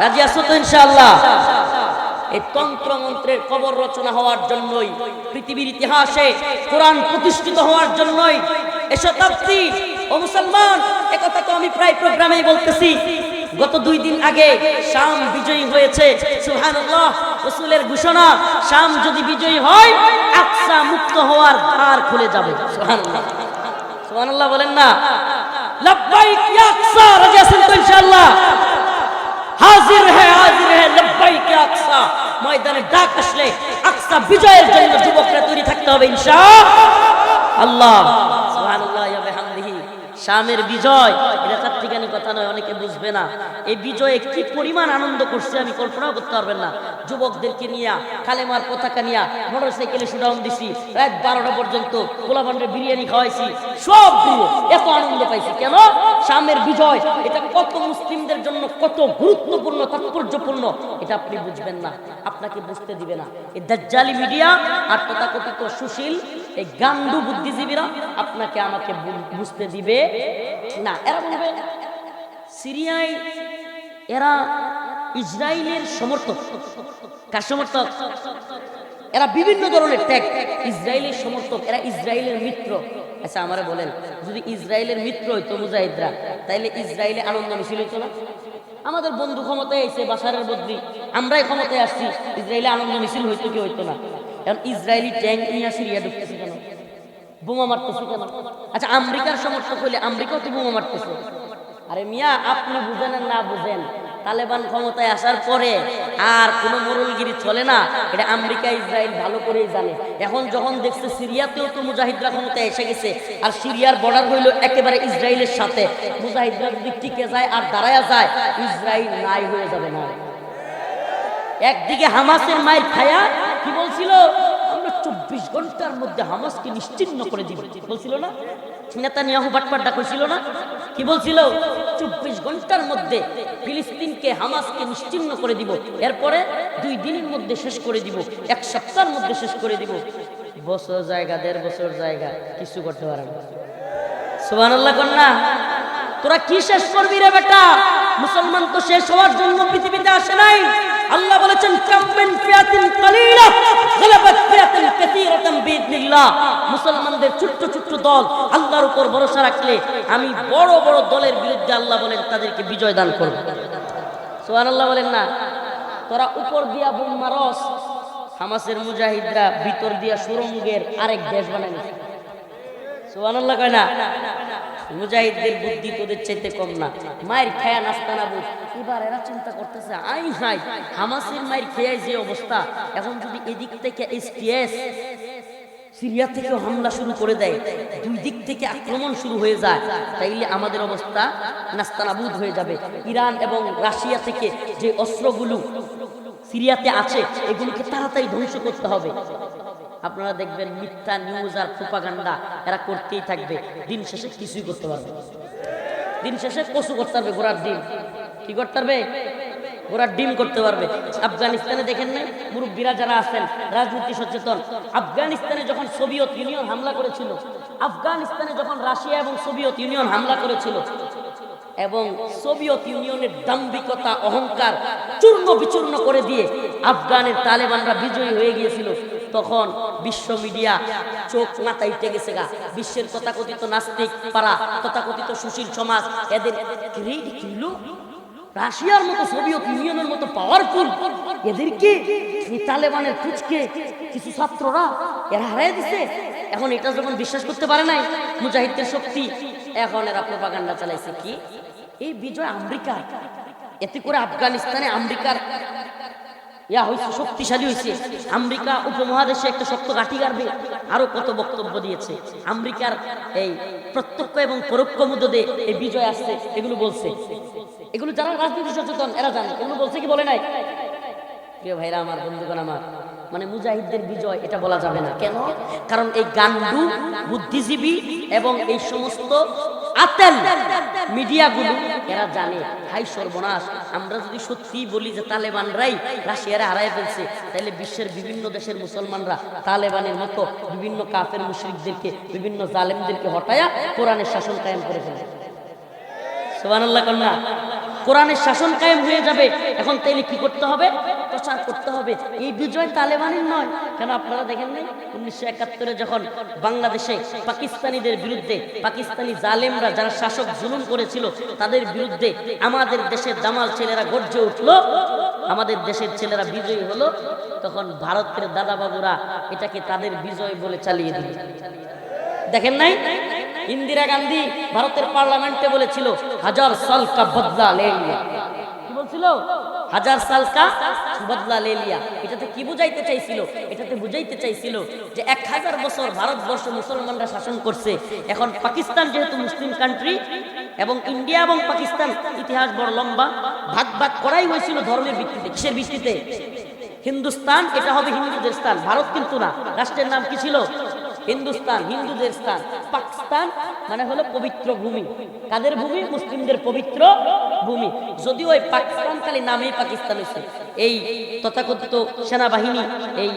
রাজি আছো তো ইনশাআল্লাহ? এই তন্ত্র মন্ত্রের কবর রচনা হওয়ার জন্যই, পৃথিবীর ইতিহাসে কোরআন প্রতিষ্ঠিত হওয়ার জন্যই এ শতাব্দী। ও মুসলমান, একথা তো আমি প্রায় প্রোগ্রামেই বলতেছি। গত 2 দিন আগে শাম বিজয়ী হয়েছে, সুবহানাল্লাহ। রাসূলের ঘোষণা, শাম যদি বিজয়ী হয় আকসা মুক্ত হওয়ার দ্বার খুলে যাবে। সুবহানাল্লাহ, সুবহানাল্লাহ বলেন না? লব্বাইক ইয়া আকসা, রাজি আছেন তো ইনশাআল্লাহ? হাজির হ্যাঁ লব্বাইক ইয়া আকসা। ময়দানে ডাক আসলে আকসা বিজয়ের জন্য যুবকরা তৈরি থাকতে হবে ইনশাআল্লাহ। সুবহানাল্লাহ ওয়া বিহামদিহি। শামের বিজয় এটা চারটিখানি কথা নয়, অনেকে বুঝবে না। এই বিজয়ে কি পরিমাণ আনন্দ করছে আমি কল্পনাও করতে পারবেন না। যুবকদেরকে নিয়ে কালেমার পতাকা নিয়ে মোটরসাইকেলে শুডাউন দিছি, রাত 12টা পর্যন্ত পোলাপানরে বিরিয়ানি খাওয়াইছি, সব দিয়ে এত আনন্দ পাইছি। কেন? শামের বিজয় এটা কত মুসলিমদের জন্য কত গুরুত্বপূর্ণ, তাৎপর্যপূর্ণ, এটা আপনি বুঝবেন না, আপনাকে বুঝতে দিবে না এই দাজ্জালি মিডিয়া আর তথাকথিত সুশীল এই গান্ডু বুদ্ধিজীবীরা আপনাকে আমাকে বুঝতে দিবে না। এরা বলবে সিরিয়ায় এরা ইসরায়েলের সমর্থক। কার সমর্থক? এরা বিভিন্ন ধরনের ট্যাগ। ইসরায়েলের সমর্থক, এরা ইসরায়েলের মিত্র। আচ্ছা আমারে বলেন, যদি ইসরায়েলের মিত্র হইতো মুজাহিদরা, তাইলে ইসরায়েলে আনন্দ মিছিল হইতো না? আমাদের বন্ধু ক্ষমতায় এসে বাশারের বদলি আমরাই ক্ষমতায় আসছি, ইসরায়েলে আনন্দ মিছিল হইতো কি হইতো না? এখন ইসরায়েলি ট্যাঙ্ক নিয়ে সিরিয়া ঢুকতেছে কেন? বোমা মারতেছে কেন? আচ্ছা আমেরিকার সমর্থক হইলে আমেরিকাও তো বোমা মারতেছে। আরে মিয়া, আপনি বুঝেন আর না বুঝেন, তালেবান ক্ষমতায় আসার পরে আর কোনো মোরলগিরি চলে না, এটা আমেরিকা ইসরায়েল ভালো করেই জানে। এখন যখন দেখছে সিরিয়াতেও তো মুজাহিদরা ক্ষমতায় এসে গেছে, আর সিরিয়ার বর্ডার হইল একেবারে ইসরায়েলের সাথে, মুজাহিদরা যদি টিকে যায় আর দাঁড়ায়া যায়, ইসরায়েল নাই হয়ে যাবে না। একদিকে হামাসের মায়ের খায়া কি বলছিল? 24 ঘন্টার মধ্যে হামাসকে নিশ্চিহ্ন করে দিব বলছিল না? নেতানিয়াহু বাটপাড়া কইছিল না? কি বলছিল? 24 ঘন্টার মধ্যে ফিলিস্তিনকে হামাসকে নিশ্চিহ্ন করে দিব, এরপরে 2 দিনের মধ্যে শেষ করে দিব, 1 সপ্তাহের মধ্যে শেষ করে দিব। বছর জায়গা, 1.5 বছর জায়গা, কিছু করতে পারে না। সুবহানাল্লাহ কোন না? তোরা কি শেষ করবি রে বেটা? মুসলমান তো শেষ হওয়ার জন্য পৃথিবীতে আসে নাই। আল্লাহ বলেছেন কামিন ফিয়াতিন কালিলা গালাবাত ফিয়াতিন কাসীরাতান বিইذنিল্লাহ। মুসলমানদের ছোট্ট ছোট্ট দল আল্লাহর উপর ভরসা রাখলে আমি বড় বড় দলের বিরুদ্ধে আল্লাহ বলেন তাদেরকে বিজয় দান করব। সুবহানাল্লাহ বলেন না? তোরা উপর দিয়া বোম মারস, হামাসের মুজাহিদরা ভিতর দিয়া সুরঙ্গের আরেক দেশ বানায় নিছে। সুবহানাল্লাহ কয় না? মুজাহিদদের বুদ্ধি তোদের চাইতে কম না। মায়ের খায়া নাস্তা না বুঝ। এবার এরা চিন্তা করতেছে, আই হাই হামাসের মায়ের খেয়ায় যে অবস্থা, এখন যদি এদিক থেকে এসটিএস সিরিয়া থেকে হামলা শুরু করে দেয়, 2 দিক থেকে আক্রমণ শুরু হয়ে যায়, তাইলে আমাদের অবস্থা নাস্তানাবুদ হয়ে যাবে। ইরান এবং রাশিয়া থেকে যে অস্ত্রগুলো সিরিয়াতে আছে এগুলোকে তাড়াতাড়ি ধ্বংস করতে হবে। আপনারা দেখবেন মিথ্যা নিউজ আর প্রোপাগান্ডা এরা করতেই থাকবে, দিন শেষে কিছুই করতে পারবে। দিন শেষে কচু করতে পারবে, ঘোড়ার ডিম। কি করতে পারবে? ঘোড়ার ডিম করতে পারবে। আফগানিস্তানে দেখেন না মুরব্বীরা যারা আছেন রাজনীতি সচেতন, আফগানিস্তানে যখন সোভিয়েত ইউনিয়ন হামলা করেছিল, আফগানিস্তানে যখন রাশিয়া এবং সোভিয়েত ইউনিয়ন হামলা করেছিল এবং সোভিয়েত ইউনিয়নের দাম্ভিকতা অহংকার চূর্ণ বিচূর্ণ করে দিয়ে আফগানের তালেবানরা বিজয়ী হয়ে গিয়েছিল, তখন বিশ্ব মিডিয়া চোখ মাথায় উঠে গেছে গা। বিশ্বের তথাকথিত নাস্তিক পাড়া, তথাকথিত সুশীল সমাজ এদের রাশিয়ার মতো সোভিয়েত ইউনিয়নের মতো পাওয়ারফুল এদেরকে তালেবানের কুচকে কিছু ছাত্ররা এরা হারাই দিছে। এখন এটা যখন বিশ্বাস করতে পারে নাই মুজাহিদদের শক্তি, এখন এরা প্রোপাগান্ডা চালাইছে কি এই বিজয় আমেরিকা, এতে করে আফগানিস্তানে আমেরিকার হয়েছে শক্তিশালী হয়েছে, আমেরিকা উপমহাদেশে একটা শক্ত ঘাঁটি গাড়বে। আরো কত বক্তব্য দিয়েছে। আমেরিকার এই প্রত্যক্ষ এবং পরোক্ষ মধ্যে এই বিজয় আসছে, এগুলো বলছে। এগুলো যারা রাজনীতি সচেতন এরা জানে, এগুলো বলছে কি বলে নাই? প্রিয় ভাইরা আমার, বন্ধুগণ আমার, মানে মুজাহিদদের বিজয় এটা বলা যাবে না। কেন? কারণ এই গান্ডু বুদ্ধিজীবী এবং এই সমস্ত আতেল মিডিয়াগুলো এরা জানে, হাই সর্বনাশ, আমরা যদি সত্যি বলি যে তালেবানরাই রাশিয়ারে হারায় ফেলছে, তাহলে বিশ্বের বিভিন্ন দেশের মুসলমানরা তালেবানের মতো বিভিন্ন কাফের মুশরিকদেরকে, বিভিন্ন জালেমদেরকে হটায়া কোরআনের শাসন কায়েম করে ফেলবে। সুবহানাল্লাহ কন্যা, কোরআনের শাসন কায়েম হয়ে যাবে। এখন তাইলে কি করতে হবে? প্রচার করতে হবে। এই বিজয় তালেবানের নয়। কেন আপনারা দেখেন নাই 1971-এ যখন বাংলাদেশে পাকিস্তানিদের বিরুদ্ধে, পাকিস্তানি জালেমরা যারা শাসক জুলুম করেছিল তাদের বিরুদ্ধে আমাদের দেশের দামাল ছেলেরা গর্জে উঠলো, আমাদের দেশের ছেলেরা বিজয়ী হলো, তখন ভারতের দাদাবাবুরা এটাকে তাদের বিজয় বলে চালিয়ে দিল। দেখেন নাই? ইন্দিরা গান্ধী ভারতের পার্লামেন্টে বলেছিল 1000 সাল কা বদলা লে লিয়া। কি বলছিল? 1000 সাল কা বদলা লে লিয়া। এটাতে কি বুঝাইতে চাইছিল? এটাতে বুঝাইতে চাইছিল যে 1000 বছর ভারতবর্ষ মুসলমানরা শাসন করছে, এখন পাকিস্তান যেহেতু মুসলিম কান্ট্রি এবং ইন্ডিয়া এবং পাকিস্তান ইতিহাস বড় লম্বা, ভাগ ভাগ করাই হয়েছিল ধর্মের ভিত্তিতে। কিসের ভিত্তিতে? হিন্দুস্তান এটা হবে হিন্দুদের স্থান, ভারত কিন্তু না। রাষ্ট্রের নাম কি ছিল? হিন্দুস্তান, হিন্দুদের স্থান। পাকিস্তান মানে হলো পবিত্র ভূমি। কাদের ভূমি? মুসলিমদের পবিত্র ভূমি। যদিও ওই পাকিস্তান খালি নামেই পাকিস্তান হয়েছে। এই তথাকথিত সেনাবাহিনী, এই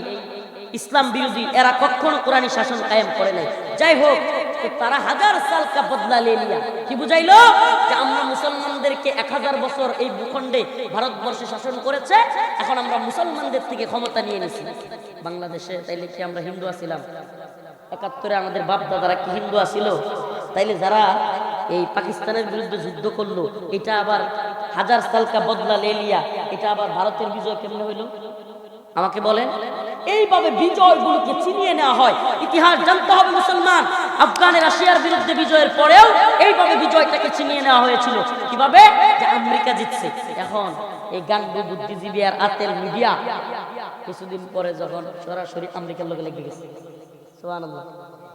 ইসলাম বিরোধী, এরা কখনো কোরআনী শাসন কায়েম করে নাই। যাই হোক, তো তারা 1000 সাল কা বদলা লে লিয়া। কি বুঝাইলো? যে আমরা মুসলমানদেরকে 1000 বছর এই ভূখণ্ডে ভারতবর্ষে শাসন করেছে, এখন আমরা মুসলমানদের থেকে ক্ষমতা নিয়ে নিছি বাংলাদেশে। তাইলে কি আমরা হিন্দু আছিলাম? 71-এ আমাদের বাপ দাদারা কি হিন্দু আছিল? তাইলে যারা এই পাকিস্তানের বিরুদ্ধে যুদ্ধ করলো, এটা আবার 1000 সাল কা বদলা লে লিয়া, এটা আবার ভারতের বিজয় কেমনে হইল? আমাকে বলেন। এইভাবে বিজয়গুলোকে চিনিয়ে নেওয়া হয়। ইতিহাস জানতে হবে মুসলমান। আফগানের রাশিয়ার বিরুদ্ধে বিজয়ের পরেও এইভাবে বিজয়টাকে চিনিয়ে নেওয়া হয়েছিল। কিভাবে? যে আমেরিকা জিতছে। এখন এই গান্ডু বুদ্ধিজীবী আর আতেল মিডিয়া কিছুদিন পরে যখন সরাসরি আমেরিকার লোকে লেগে গেছে। সুবহানাল্লাহ।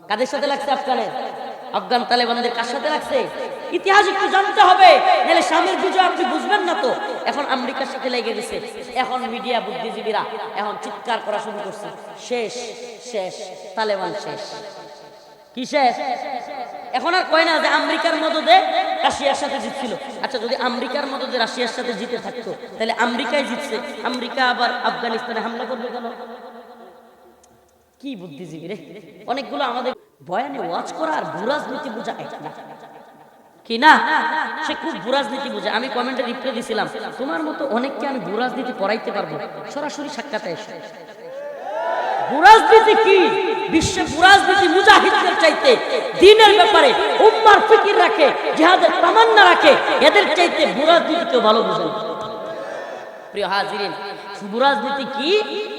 কাদের সাথে লাগছে? আফগানের, আফগান তালেবানদের কার সাথে লাগছে? ইতিহাস একটু জানতে হবে, নাহলে শামের বিজয় আপনি বুঝবেন না তো। এখন আমেরিকার সাথে লেগে গেছে। এখন মিডিয়া বুদ্ধিজীবীরা এখন চিৎকার করা শুরু করছে, শেষ শেষ, তালেবান শেষ। কি শেষ? এখন আর কয় না যে আমেরিকার মদদে রাশিয়ার সাথে জিতছিল। আচ্ছা, যদি আমেরিকার মদদে রাশিয়ার সাথে জিতে থাকতো, তাহলে আমেরিকায় জিতছে, আমেরিকা আবার আফগানিস্তানে হামলা করবে কেন? কি বুদ্ধিজীবী রে! অনেকগুলো আমাদের বয়ানে ওয়াজ করা আর ভূরাজনীতি বোঝা এক না, কি না? সে খুব ভূরাজনীতি বোঝে। আমি কমেন্টে রিপ্লাই দিছিলাম, তোমার মতো অনেককে আমি ভূরাজনীতি পড়াইতে পারবো, সরাসরি সাক্ষাতে এসে। ভূরাজনীতি কি? বিশ্বে ভূরাজনীতি মুজাহিদদের চাইতে, দ্বীনের ব্যাপারে উম্মার ফিকির রাখে, জিহাদের তামান্না রাখে, এদের চাইতে ভূরাজনীতি কেউ ভালো বুঝে না। প্রিয় হাজিরিন, ভূরাজনীতি কি?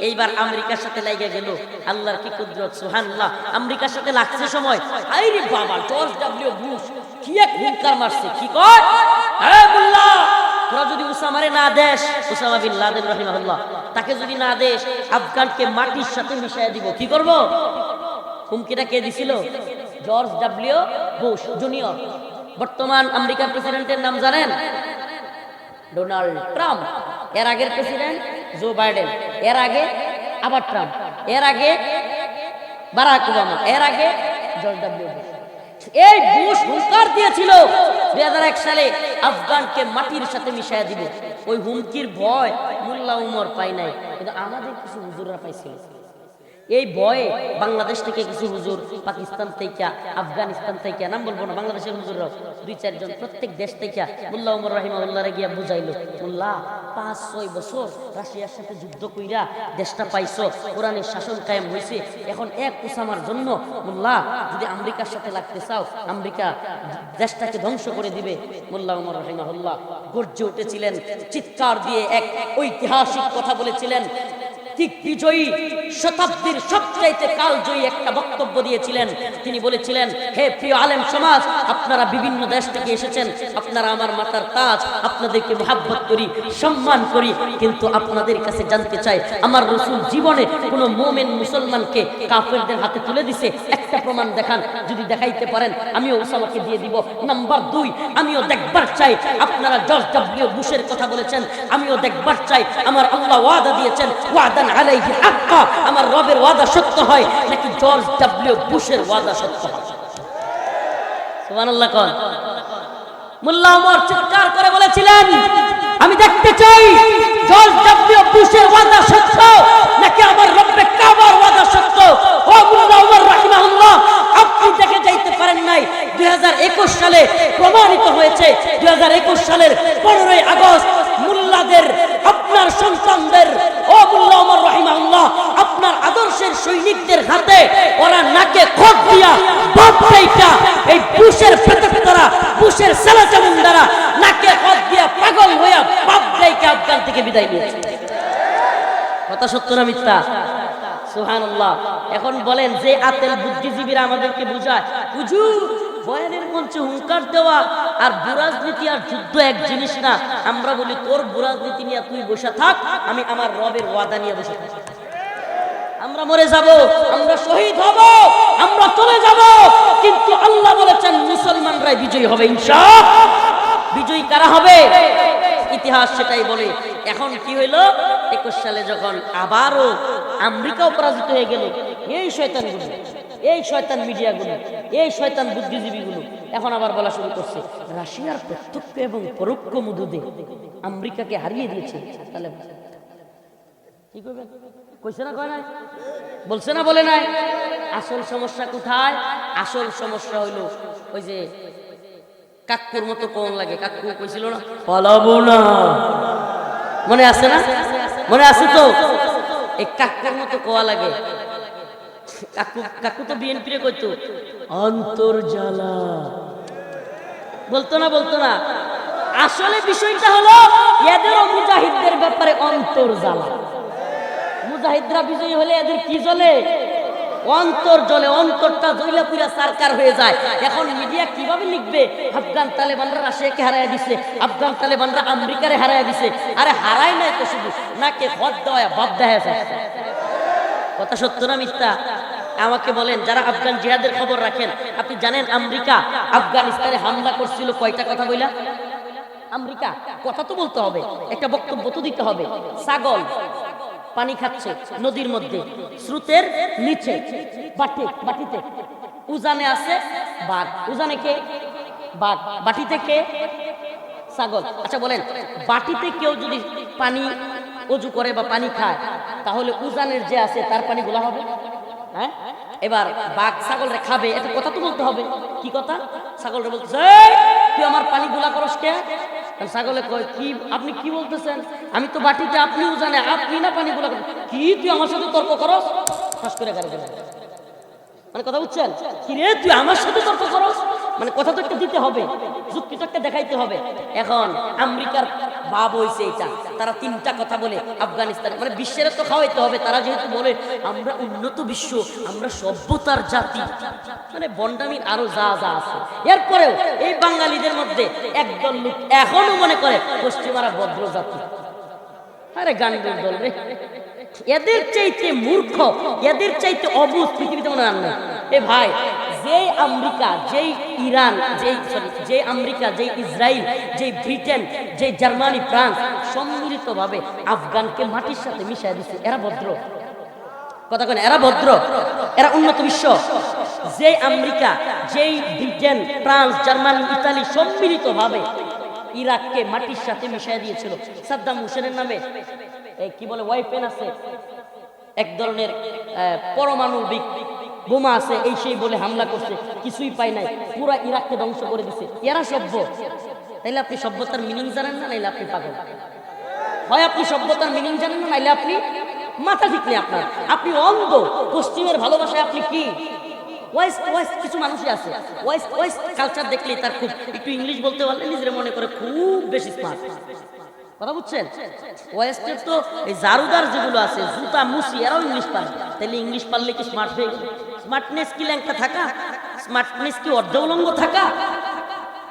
এইবার আমেরিকার সাথে লেগে গেল। আল্লাহর কি কুদরত! সুবহানাল্লাহ। আমেরিকার সাথে লাগছে সময়, আরে বাবা, জর্জ ডব্লিউ বুশ কি এক হুঙ্কার মারছে। কি কয়? হে মোল্লা, তোরা যদি উসামারে না দেশ, উসামা বিন লাদেন রাহিমাহুল্লাহ, তাকে যদি না দেশ, আফগানকে মাটির সাথে মিশিয়ে দিব। কি করব? হুমকিটা কে দিছিল? George W Bush junior. বর্তমান আমেরিকার প্রেসিডেন্টের নাম জানেন? Donald Trump. এর আগের প্রেসিডেন্ট জো বাইডেন, এর আগে আবার ট্রাম্প, এর আগে বারাক ওবামা, এর আগে জর্জ ডব্লিউ বুশ। এই বুশ হুঙ্কার দিয়েছিল 2001 সালে আফগানকে মাটির সাথে মিশিয়ে দিব। ওই হুমকির ভয় মোল্লা উমর পাই নাই, কিন্তু আমাদের কিছু হুজুররা পাইছিল। এই ভয়ে বাংলাদেশ থেকে কিছু হুজুর, পাকিস্তান থেকে, আফগানিস্তান থেকে, নাম বলবো না, বাংলাদেশের হুজুররাও 2-4 জন প্রত্যেক দেশ থেকে মোল্লা উমর রাহিমাহুল্লাহরে গিয়া বুঝাইলো, মোল্লা 5-6 বছর রাশিয়ার সাথে যুদ্ধ কইরা দেশটা পাইছো, কোরআনের শাসন কায়েম হয়েছে, এখন এক উসামার জন্য মোল্লা যদি আমেরিকার সাথে লাগতে চাও, আমেরিকা দেশটাকে ধ্বংস করে দিবে। মোল্লা উমর রাহিমাহুল্লাহ গর্জে উঠেছিলেন, চিৎকার দিয়ে এক ঐতিহাসিক কথা বলেছিলেন, ঠিক বিজয়ী শতাব্দীর সবচাইতে কালজয়ী একটা বক্তব্য দিয়েছিলেন। তিনি বলেছিলেন, হে প্রিয় আলেম সমাজ, আপনারা বিভিন্ন দেশ থেকে এসেছেন, আপনারা আমার মাথার তাজ, আপনাদেরকে মহব্বত করি, সম্মান করি, কিন্তু আপনাদের কাছে জানতে চাই, আমার রাসূল জীবনে কোনো মুমিন মুসলমানকে কাফেরদের হাতে তুলে দিছে? একটা প্রমাণ দেখান। যদি দেখাইতে পারেন আমিও উসামাকে দিয়ে দিব। নাম্বার 2, আমিও দেখবার চাই, আপনারা জর্জ ডব্লিউ বুশের কথা বলেছেন, আমিও দেখবার চাই আমার আল্লাহ ওয়াদা দিয়েছেন, ওয়াদান আলাইহি হাক্কা, আমার রবের ওয়াদা সত্য হয় নাকি জর্জ ডব্লিউ বুশের ওয়াদা সত্য হয়? সুবহানাল্লাহ। কোন মোল্লা ওমর চিৎকার করে বলেছিলেন, আমি দেখতে চাই জর্জ ডব্লিউ বুশের ওয়াদা সত্য নাকি আমার রব্বে কাবার ওয়াদা সত্য। ও মোল্লা ওমর রাহিমাহুল্লাহ, আপনি দেখে যাইতে পারেন নাই 2021 সালে প্রমাণিত হয়েছে, 2021 সালের 15ই আগস্ট মুল্লাদের, আপনার সন্তানদের, ও মোল্লা ওমর রাহিমাহুল্লাহ, আপনার আদর্শের সৈনিকদের হাতে ওরা নাকে খত দিয়া বাপ দেইটা, এই বুশের ফেতরা, বুশের সালাচামুন্ডারা নাকে খত দিয়া পাগল হইয়া বাপ দেইকে আফগান থেকে বিদায় নিয়েছে। কথা সত্য না মিথ্যা? সুবহানাল্লাহ। এখন বলেন, যে আতেল বুদ্ধিজীবীরা আমাদেরকে বুঝায়, হুজুর বয়ানের মঞ্চে হুঙ্কার দেওয়া আর বুরাজনীতি আর যুদ্ধ এক জিনিস না, আমরা বলি তোর বুরাজনীতি নিয়ে তুই বসে থাক, আমি আমার রবের ওয়াদা নিয়ে বসে থাকি। আমরা মরে যাব, আমরা শহীদ হব, আমরা চলে যাব, কিন্তু আল্লাহ বলেছেন মুসলমানরাই বিজয়ী হবে ইনশাআল্লাহ। বিজয়ী কারা হবে? ইতিহাস সেটাই বলে। এখন কি হইল? 21 সালে যখন আবারও আমেরিকাও পরাজিত হয়ে গেল, এই শয়তানগুলো, এই শয়তান মিডিয়াগুলো, এই শয়তান বুদ্ধিজীবীগুলো এখন আবার বলা শুরু করছে রাশিয়ার প্রত্যক্ষ এবং পরোক্ষ মদদে আমেরিকাকে হারিয়ে দিয়েছে। তাহলে কি করবেন? কইছে না কয় নাই? বলছে না বলে নাই? আসল সমস্যা কোথায়? আসল সমস্যা হইলো ওই যে কাকুর মতো কোন লাগে, কাকু কইছিল না পালাবো না, মনে আছে না? মনে আছে তো? এই কাকুর মতো কোয়া লাগে। কাকু তো বিএনপিরে কইতো অন্তর্জালা, বলতো না? বলতো না? আসলে বিষয়টা হলো এদেরও মুজাহিদদের ব্যাপারে অন্তর্জালা। মুজাহিদরা বিজয়ী হলে এদের কি জ্বলে? অন্তর জ্বলে, অন্তরটা জ্বলা পুরা সরকার হয়ে যায়। এখন মিডিয়া কিভাবে লিখবে আফগান তালেবানরা রাশিয়াকে হারায় দিছে, আফগান তালেবানরা আমেরিকারে হারায় দিছে? আরে হারায় নাই তো, শুধু নাকে হদ দেওয়া বাপ দেখা যাচ্ছে। কথা সত্য না মিথ্যা? আমাকে বলেন, যারা আফগান জিহাদের খবর রাখেন, আপনি জানেন আমেরিকা আফগানিস্তানে হামলা করছিল কয়টা কথা বইলা? আমেরিকা কথা তো বলতে হবে, একটা বক্তব্য তো দিতে হবে। ছাগল পানি খাচ্ছে নদীর মধ্যে, স্রোতের নিচে, বাটিতে উজানে আছে বাঘ। উজানে কে? বাঘ। বাটিতে কে? ছাগল। আচ্ছা বলেন, বাটিতে কেউ যদি পানি অজু করে বা পানি খায়, তাহলে উজানের যে আছে তার পানি গোলা হবে? হ্যাঁ। এবার বাঘ ছাগলরে খাবে, এটা কথা তো বলতে হবে। কি কথা? ছাগলরে বলতেছে, তুই আমার পানি গোলা করস কে? ছাগলে কয়, কি আপনি কি বলতেছেন? আমি তো বাটিতে, আপনি উজানে, আপনি না পানি গোলা করেন, কি তুই আমার সাথে তর্ক করস? ফাঁস করে গাড়ি গেল। মানে কথা বুঝছেন? কি রে তুই আমার সাথে তর্ক করস? মানে কথা তো একটা দিতে হবে, যুক্তি তো একটা দেখাইতে হবে। এখন আমেরিকার ভাব হইছে এটা, তারা তিনটা কথা বলে আফগানিস্তান, মানে বিশ্বের তো খাওয়াইতে হবে। তারা যেহেতু বলে আমরা উন্নত বিশ্ব, আমরা সভ্যতার জাতি, মানে বন্ডামির আরো যা যা আছে। এরপরেও এই বাঙালিদের মধ্যে একদল লোক এখনো মনে করে পশ্চিমারা ভদ্র জাতি। আরে গান্ডুর দল রে, এদের চাইতে মূর্খ, এদের চাইতে অবুঝ পৃথিবীতে মনে হয় না। এ ভাই, যেই আমেরিকা, যেই ইরান, যেই আমেরিকা, যেই ইসরায়েল, যেই ব্রিটেন, যেই জার্মানি, ফ্রান্স সম্মিলিতভাবে আফগানকে মাটির সাথে মিশিয়ে দিচ্ছে, এরা ভদ্র? কথা কেন? এরা ভদ্র? এরা উন্নত বিশ্ব? যেই আমেরিকা, যেই ব্রিটেন, ফ্রান্স, জার্মানি, ইতালি সম্মিলিতভাবে ইরাককে মাটির সাথে মিশিয়ে দিয়েছিল, সাদ্দাম হোসেনের নামে কি বলে ওয়াইপেন আছে, এক ধরনের পরমাণবিক বোমা আছে, এই সেই বলে হামলা করছে, কিছুই পাই নাই, পুরা ইরাককে ধ্বংস করে দিছে। এরা সভ্য? তাইলে আপনি সভ্যতার মিনিং জানেন না, নাইলে আপনি পাগল। হয় আপনি সভ্যতার মিনিং জানেন না, নাইলে আপনি মাথা ঠিক নেই আপনার, আপনি অন্ধ। পশ্চিমের ভালোবাসায় আপনি কি? ওয়েস্ট কিছু মানুষই আছে, ওয়েস্ট কালচার দেখলেই তার খুব একটু ইংলিশ বলতে পারলে নিজের মনে করে খুব বেশি স্মার্ট। কথা বুঝছেন? ওয়েস্টের তো এই জারুদার যেগুলো আছে জুতা মুসি এরাও ইংলিশ পারে, তাহলে ইংলিশ পারলে কি স্মার্ট হয়ে গেল? স্মার্টনেস কি ল্যাংটা থাকা? স্মার্টনেস কি অর্ধউলঙ্গ থাকা?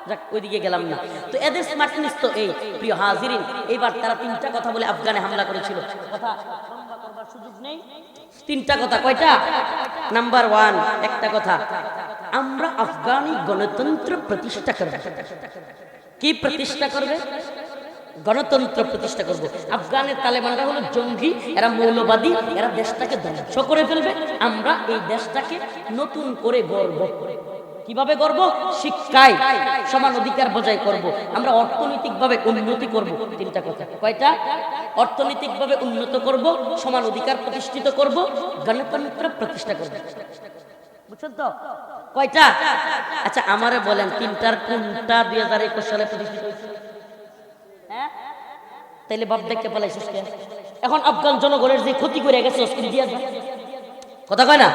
যাক ওইদিকে গেলাম না। তো এদের স্মার্টনেস তো এই। প্রিয় হাজিরিন, এইবার তারা তিনটা কথা বলে আফগানে হামলা করেছিল। কথা লম্বা করবার সুযোগ নেই, তিনটা কথা। কয়টা? নাম্বার 1 একটা কথা, আমরা আফগানি গণতন্ত্র প্রতিষ্ঠা করব। কি প্রতিষ্ঠা করবে? গণতন্ত্র প্রতিষ্ঠা করব। আফগানের তালেবানরা হলো জঙ্গি, এরা মৌলবাদী, এরা দেশটাকে ধ্বংস করে ফেলবে। আমরা এই দেশটাকে নতুন করে গড়ব। কিভাবে গড়ব? শিক্ষায় সমান অধিকার বজায় করব, আমরা অর্থনৈতিকভাবে উন্নতি করব। তিনটা কথা। কয়টা? অর্থনৈতিকভাবে উন্নত করব, সমান অধিকার প্রতিষ্ঠিত করব, গণতন্ত্র প্রতিষ্ঠা করব। বুঝছেন তো? কয়টা? আচ্ছা আমারে বলেন তিনটার কোনটা 2021 সালে প্রতিষ্ঠিত হয়েছে? হ্যাঁ, তাইলে বাপ দেখতে পালাইছিস কেন? এখন আফগান জনগণের যে ক্ষতি করে গেছে অস্ত্র দিয়া যায়, কথা কয় না?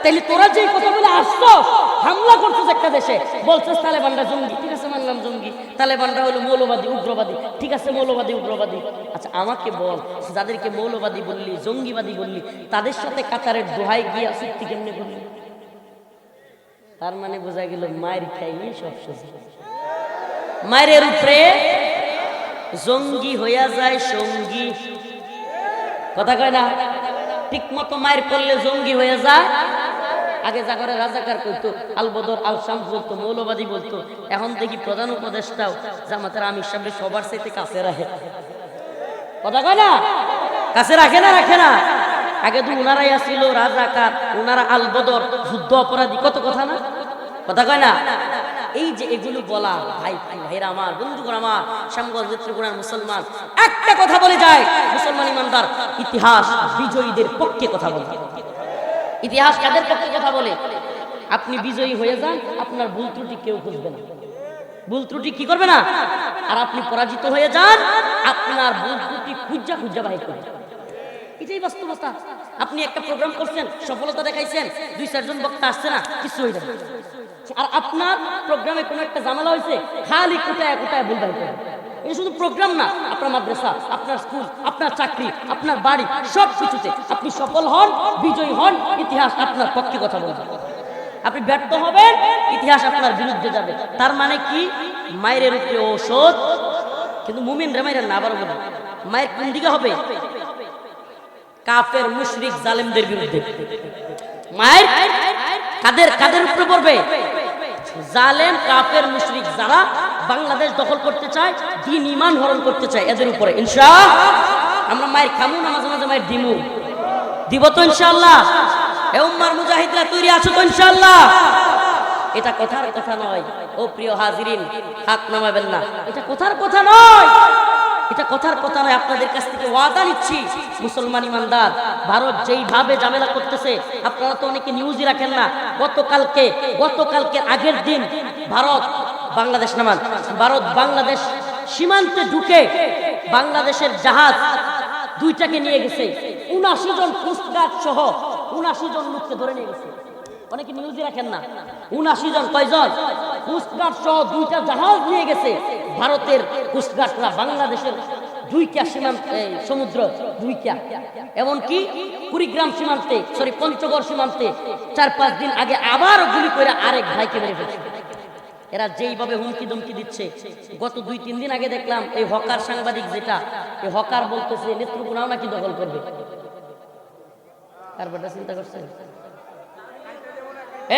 তাইলে তোরা যে কথা বলে আসছস, হামলা করছিস একটা দেশে, বলছিস তালেবানরা জঙ্গি, ঠিক আছে মানলাম জঙ্গি, তালেবানরা হলো মৌলবাদী উগ্রবাদী, ঠিক আছে মৌলবাদী উগ্রবাদী। আচ্ছা আমাকে বল, যাদেরকে মৌলবাদী বললি জঙ্গিবাদী বললি, তাদের সাথে কাতারের দোহাই গিয়া চুক্তি কেমনে করলি? তার মানে বোঝা গেল মায়ের খাইনি সব সোজা। মায়ের উপরে জঙ্গি হইয়া যায় সঙ্গী, কথা কয় না? ঠিক মতো মায়ের করলে জঙ্গি হয়ে যায়। আগে জাগরে রাজাকার কইতো, আল বদর আল শামস বলতো, মৌলবাদী বলতো। এখন দেখি প্রধান উপদেষ্টাও জামাতের আমির সামনে সবার চাইতে কাছে রাখে, কথা কয় না? কাছে রাখে না, রাখে না? আগে তো উনারাই আসছিল রাজাকার, উনারা আল বদর, যুদ্ধ অপরাধী, কত কথা না, কথা কয় না? এই যে এগুলো বলা, ভাই ভাইরা আমার, বন্ধুগণ আমার, শ্যামগঞ্জ নেত্রকোনার মুসলমান একটা কথা বলে যায়, মুসলমান ইমানদার ইতিহাস বিজয়ীদের পক্ষে কথা বলে। ইতিহাস কাদের পক্ষে কথা বলে? আপনি বিজয়ী হয়ে যান, আপনার ভুল ত্রুটি কেউ খুঁজবে না, ভুল ত্রুটি কি করবে না। আর আপনি পরাজিত হয়ে যান, আপনার ভুল ত্রুটি খুঁজা খুঁজা বাহির করবে। এটাই বাস্তবতা। আপনি একটা প্রোগ্রাম করছেন, সফলতা দেখাইছেন, 2-4 জন বক্তা আসছে না, কিছু হয়ে যাবে। আর আপনার প্রোগ্রামে কোনো একটা ঝামেলা হয়েছে, খালি কোটায় কোটায় ভুল বাহির করবে। এটা শুধু প্রোগ্রাম না, আপনার মাদ্রাসা, আপনার স্কুল, আপনার চাকরি, আপনার বাড়ি, সব কিছুতে আপনি সফল হন, বিজয়ী হন, ইতিহাস আপনার পক্ষে কথা বলবে। আপনি ব্যর্থ হবেন, ইতিহাস আপনার বিরুদ্ধে যাবে। তার মানে কি? মায়ের উপরে ঔষধ, কিন্তু মুমিন রে মায়ের না। আবার বলি, মায়ের কোন দিকে হবে? কাফের মুশরিক জালেমদের বিরুদ্ধে। মায়ের কাদের কাদের উপরে পড়বে? জালেম কাফের মুশরিক যারা বাংলাদেশ দখল করতে চায়, দ্বীন ঈমান হরণ করতে চায়, এদের উপরে ইনশাআল্লাহ আমরা মায়ের খামু না, মাঝে মাঝে মায়ের দিমু, দিব তো ইনশাআল্লাহ। এ উম্মার মুজাহিদরা তৈরি আছো তো ইনশাআল্লাহ? এটা কথার কথা নয়। ও প্রিয় হাজিরিন, হাত নামাবেন না, এটা কথার কথা নয়, এটা কথার কথা নয়। আপনাদের কাছ থেকে ওয়াদা নিচ্ছি, মুসলমান ইমানদার, ভারত যেইভাবে ঝামেলা করতেছে, আপনারা তো অনেকে নিউজই রাখেন না। গতকালকে আগের দিন ভারত বাংলাদেশ নামান, ভারত বাংলাদেশ সীমান্তে ঢুকে বাংলাদেশের জাহাজ 2টাকে নিয়ে গেছে, 79 জন কোস্টগার্ড সহ 79 জন লোককে ধরে নিয়ে গেছে। অনেকে নিউজে রাখেন না, 79 জন, কয়জন? কোস্টগার্ড সহ 2টা জাহাজ নিয়ে গেছে ভারতের কোস্টগার্ডরা বাংলাদেশের 2টা সীমান্ত সমুদ্র 2টা, এমনকি কুড়িগ্রাম সীমান্তে, পঞ্চগড় সীমান্তে 4-5 দিন আগে আবার গুলি করে আরেক ভাইকে মেরে ফেলছে। এরা যেইভাবে হুমকি ধমকি দিচ্ছে, গত 2-3 দিন আগে দেখলাম এই হকার সাংবাদিক, যেটা এই হকার বলতেছে নেত্রকোনাও নাকি দখল করবে। কার ব্যাটা চিন্তা করছেন?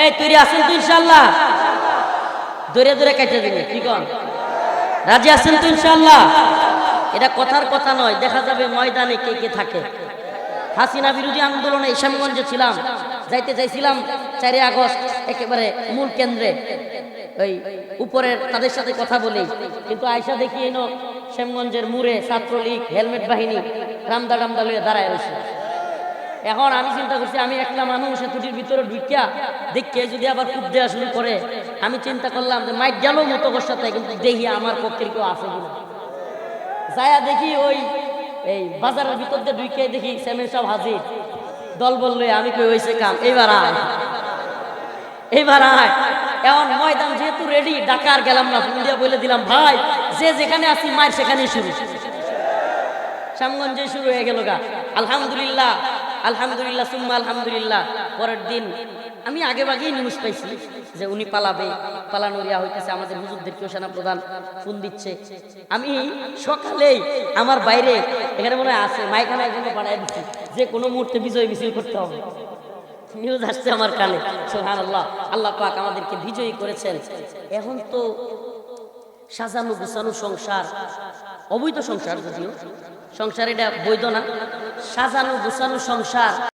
এই তৈরি আছেন তো ইনশাআল্লাহ? দূরে দূরে কেটে দিবে, কি কোন? রাজি আছেন তো ইনশাআল্লাহ? এটা কথার কথা নয়, দেখা যাবে ময়দানে কে কে থাকে। হাসিনা বিরোধী আন্দোলনে শ্যামগঞ্জে ছিলাম, যাইতে চাইছিলাম 4 আগস্ট একেবারে মূল কেন্দ্রে, ওই উপরের তাদের সাথে কথা বলি, কিন্তু আয়সা দেখি এনো শ্যামগঞ্জের মুড়ে ছাত্রলীগ হেলমেট বাহিনী রামদা ডামদা লইয়া দাঁড়ায় রয়েছে। এখন আমি চিন্তা করছি, আমি একলা মানুষ এতটির ভিতরে ঢুকিয়া দেখে যদি আবার কূপ দেওয়া শুরু করে, আমি চিন্তা করলাম যে মাইক গেল মতো সাথে, কিন্তু দেখি আমার পক্ষের কেউ আছে কিনা। যায়া দেখি ওই এই বাজারের ভিতর দিয়ে ঢুকে দেখি চেয়ারম্যান সাহেব হাজির, দল বললে আমি কই হয়েছে কাম, এইবার আয়। এখন ময়দান যেহেতু রেডি, ডাকার গেলাম না, ফোন দিয়ে বলে দিলাম ভাই যে যেখানে আছি মায়ের সেখানেই শুরু। শ্যামগঞ্জে শুরু হয়ে গেল গা। আলহামদুলিল্লাহ আলহামদুলিল্লাহ সুম্মা আলহামদুলিল্লাহ। পরের দিন আমি আগে ভাগেই নিউজ পাইছি যে উনি পালাবে, পালানোর ইয়া হইতেছে। আমাদের হুজুরদেরকেও সেনাপ্রধান ফোন দিচ্ছে। আমি সকালেই আমার বাইরে এখানে মনে হয় আছে মাইখানা এখানে বানায় দিচ্ছি যে কোনো মুহূর্তে বিজয় মিছিল করতে হবে। নিউজ আসছে আমার কানে। সুবহানাল্লাহ, আল্লাহ পাক আমাদেরকে বিজয়ী করেছেন। এখন তো সাজানো গুছানো সংসার, অবৈধ সংসার, যদিও সংসার এটা বৈধ না, সাজানো গুছানো সংসার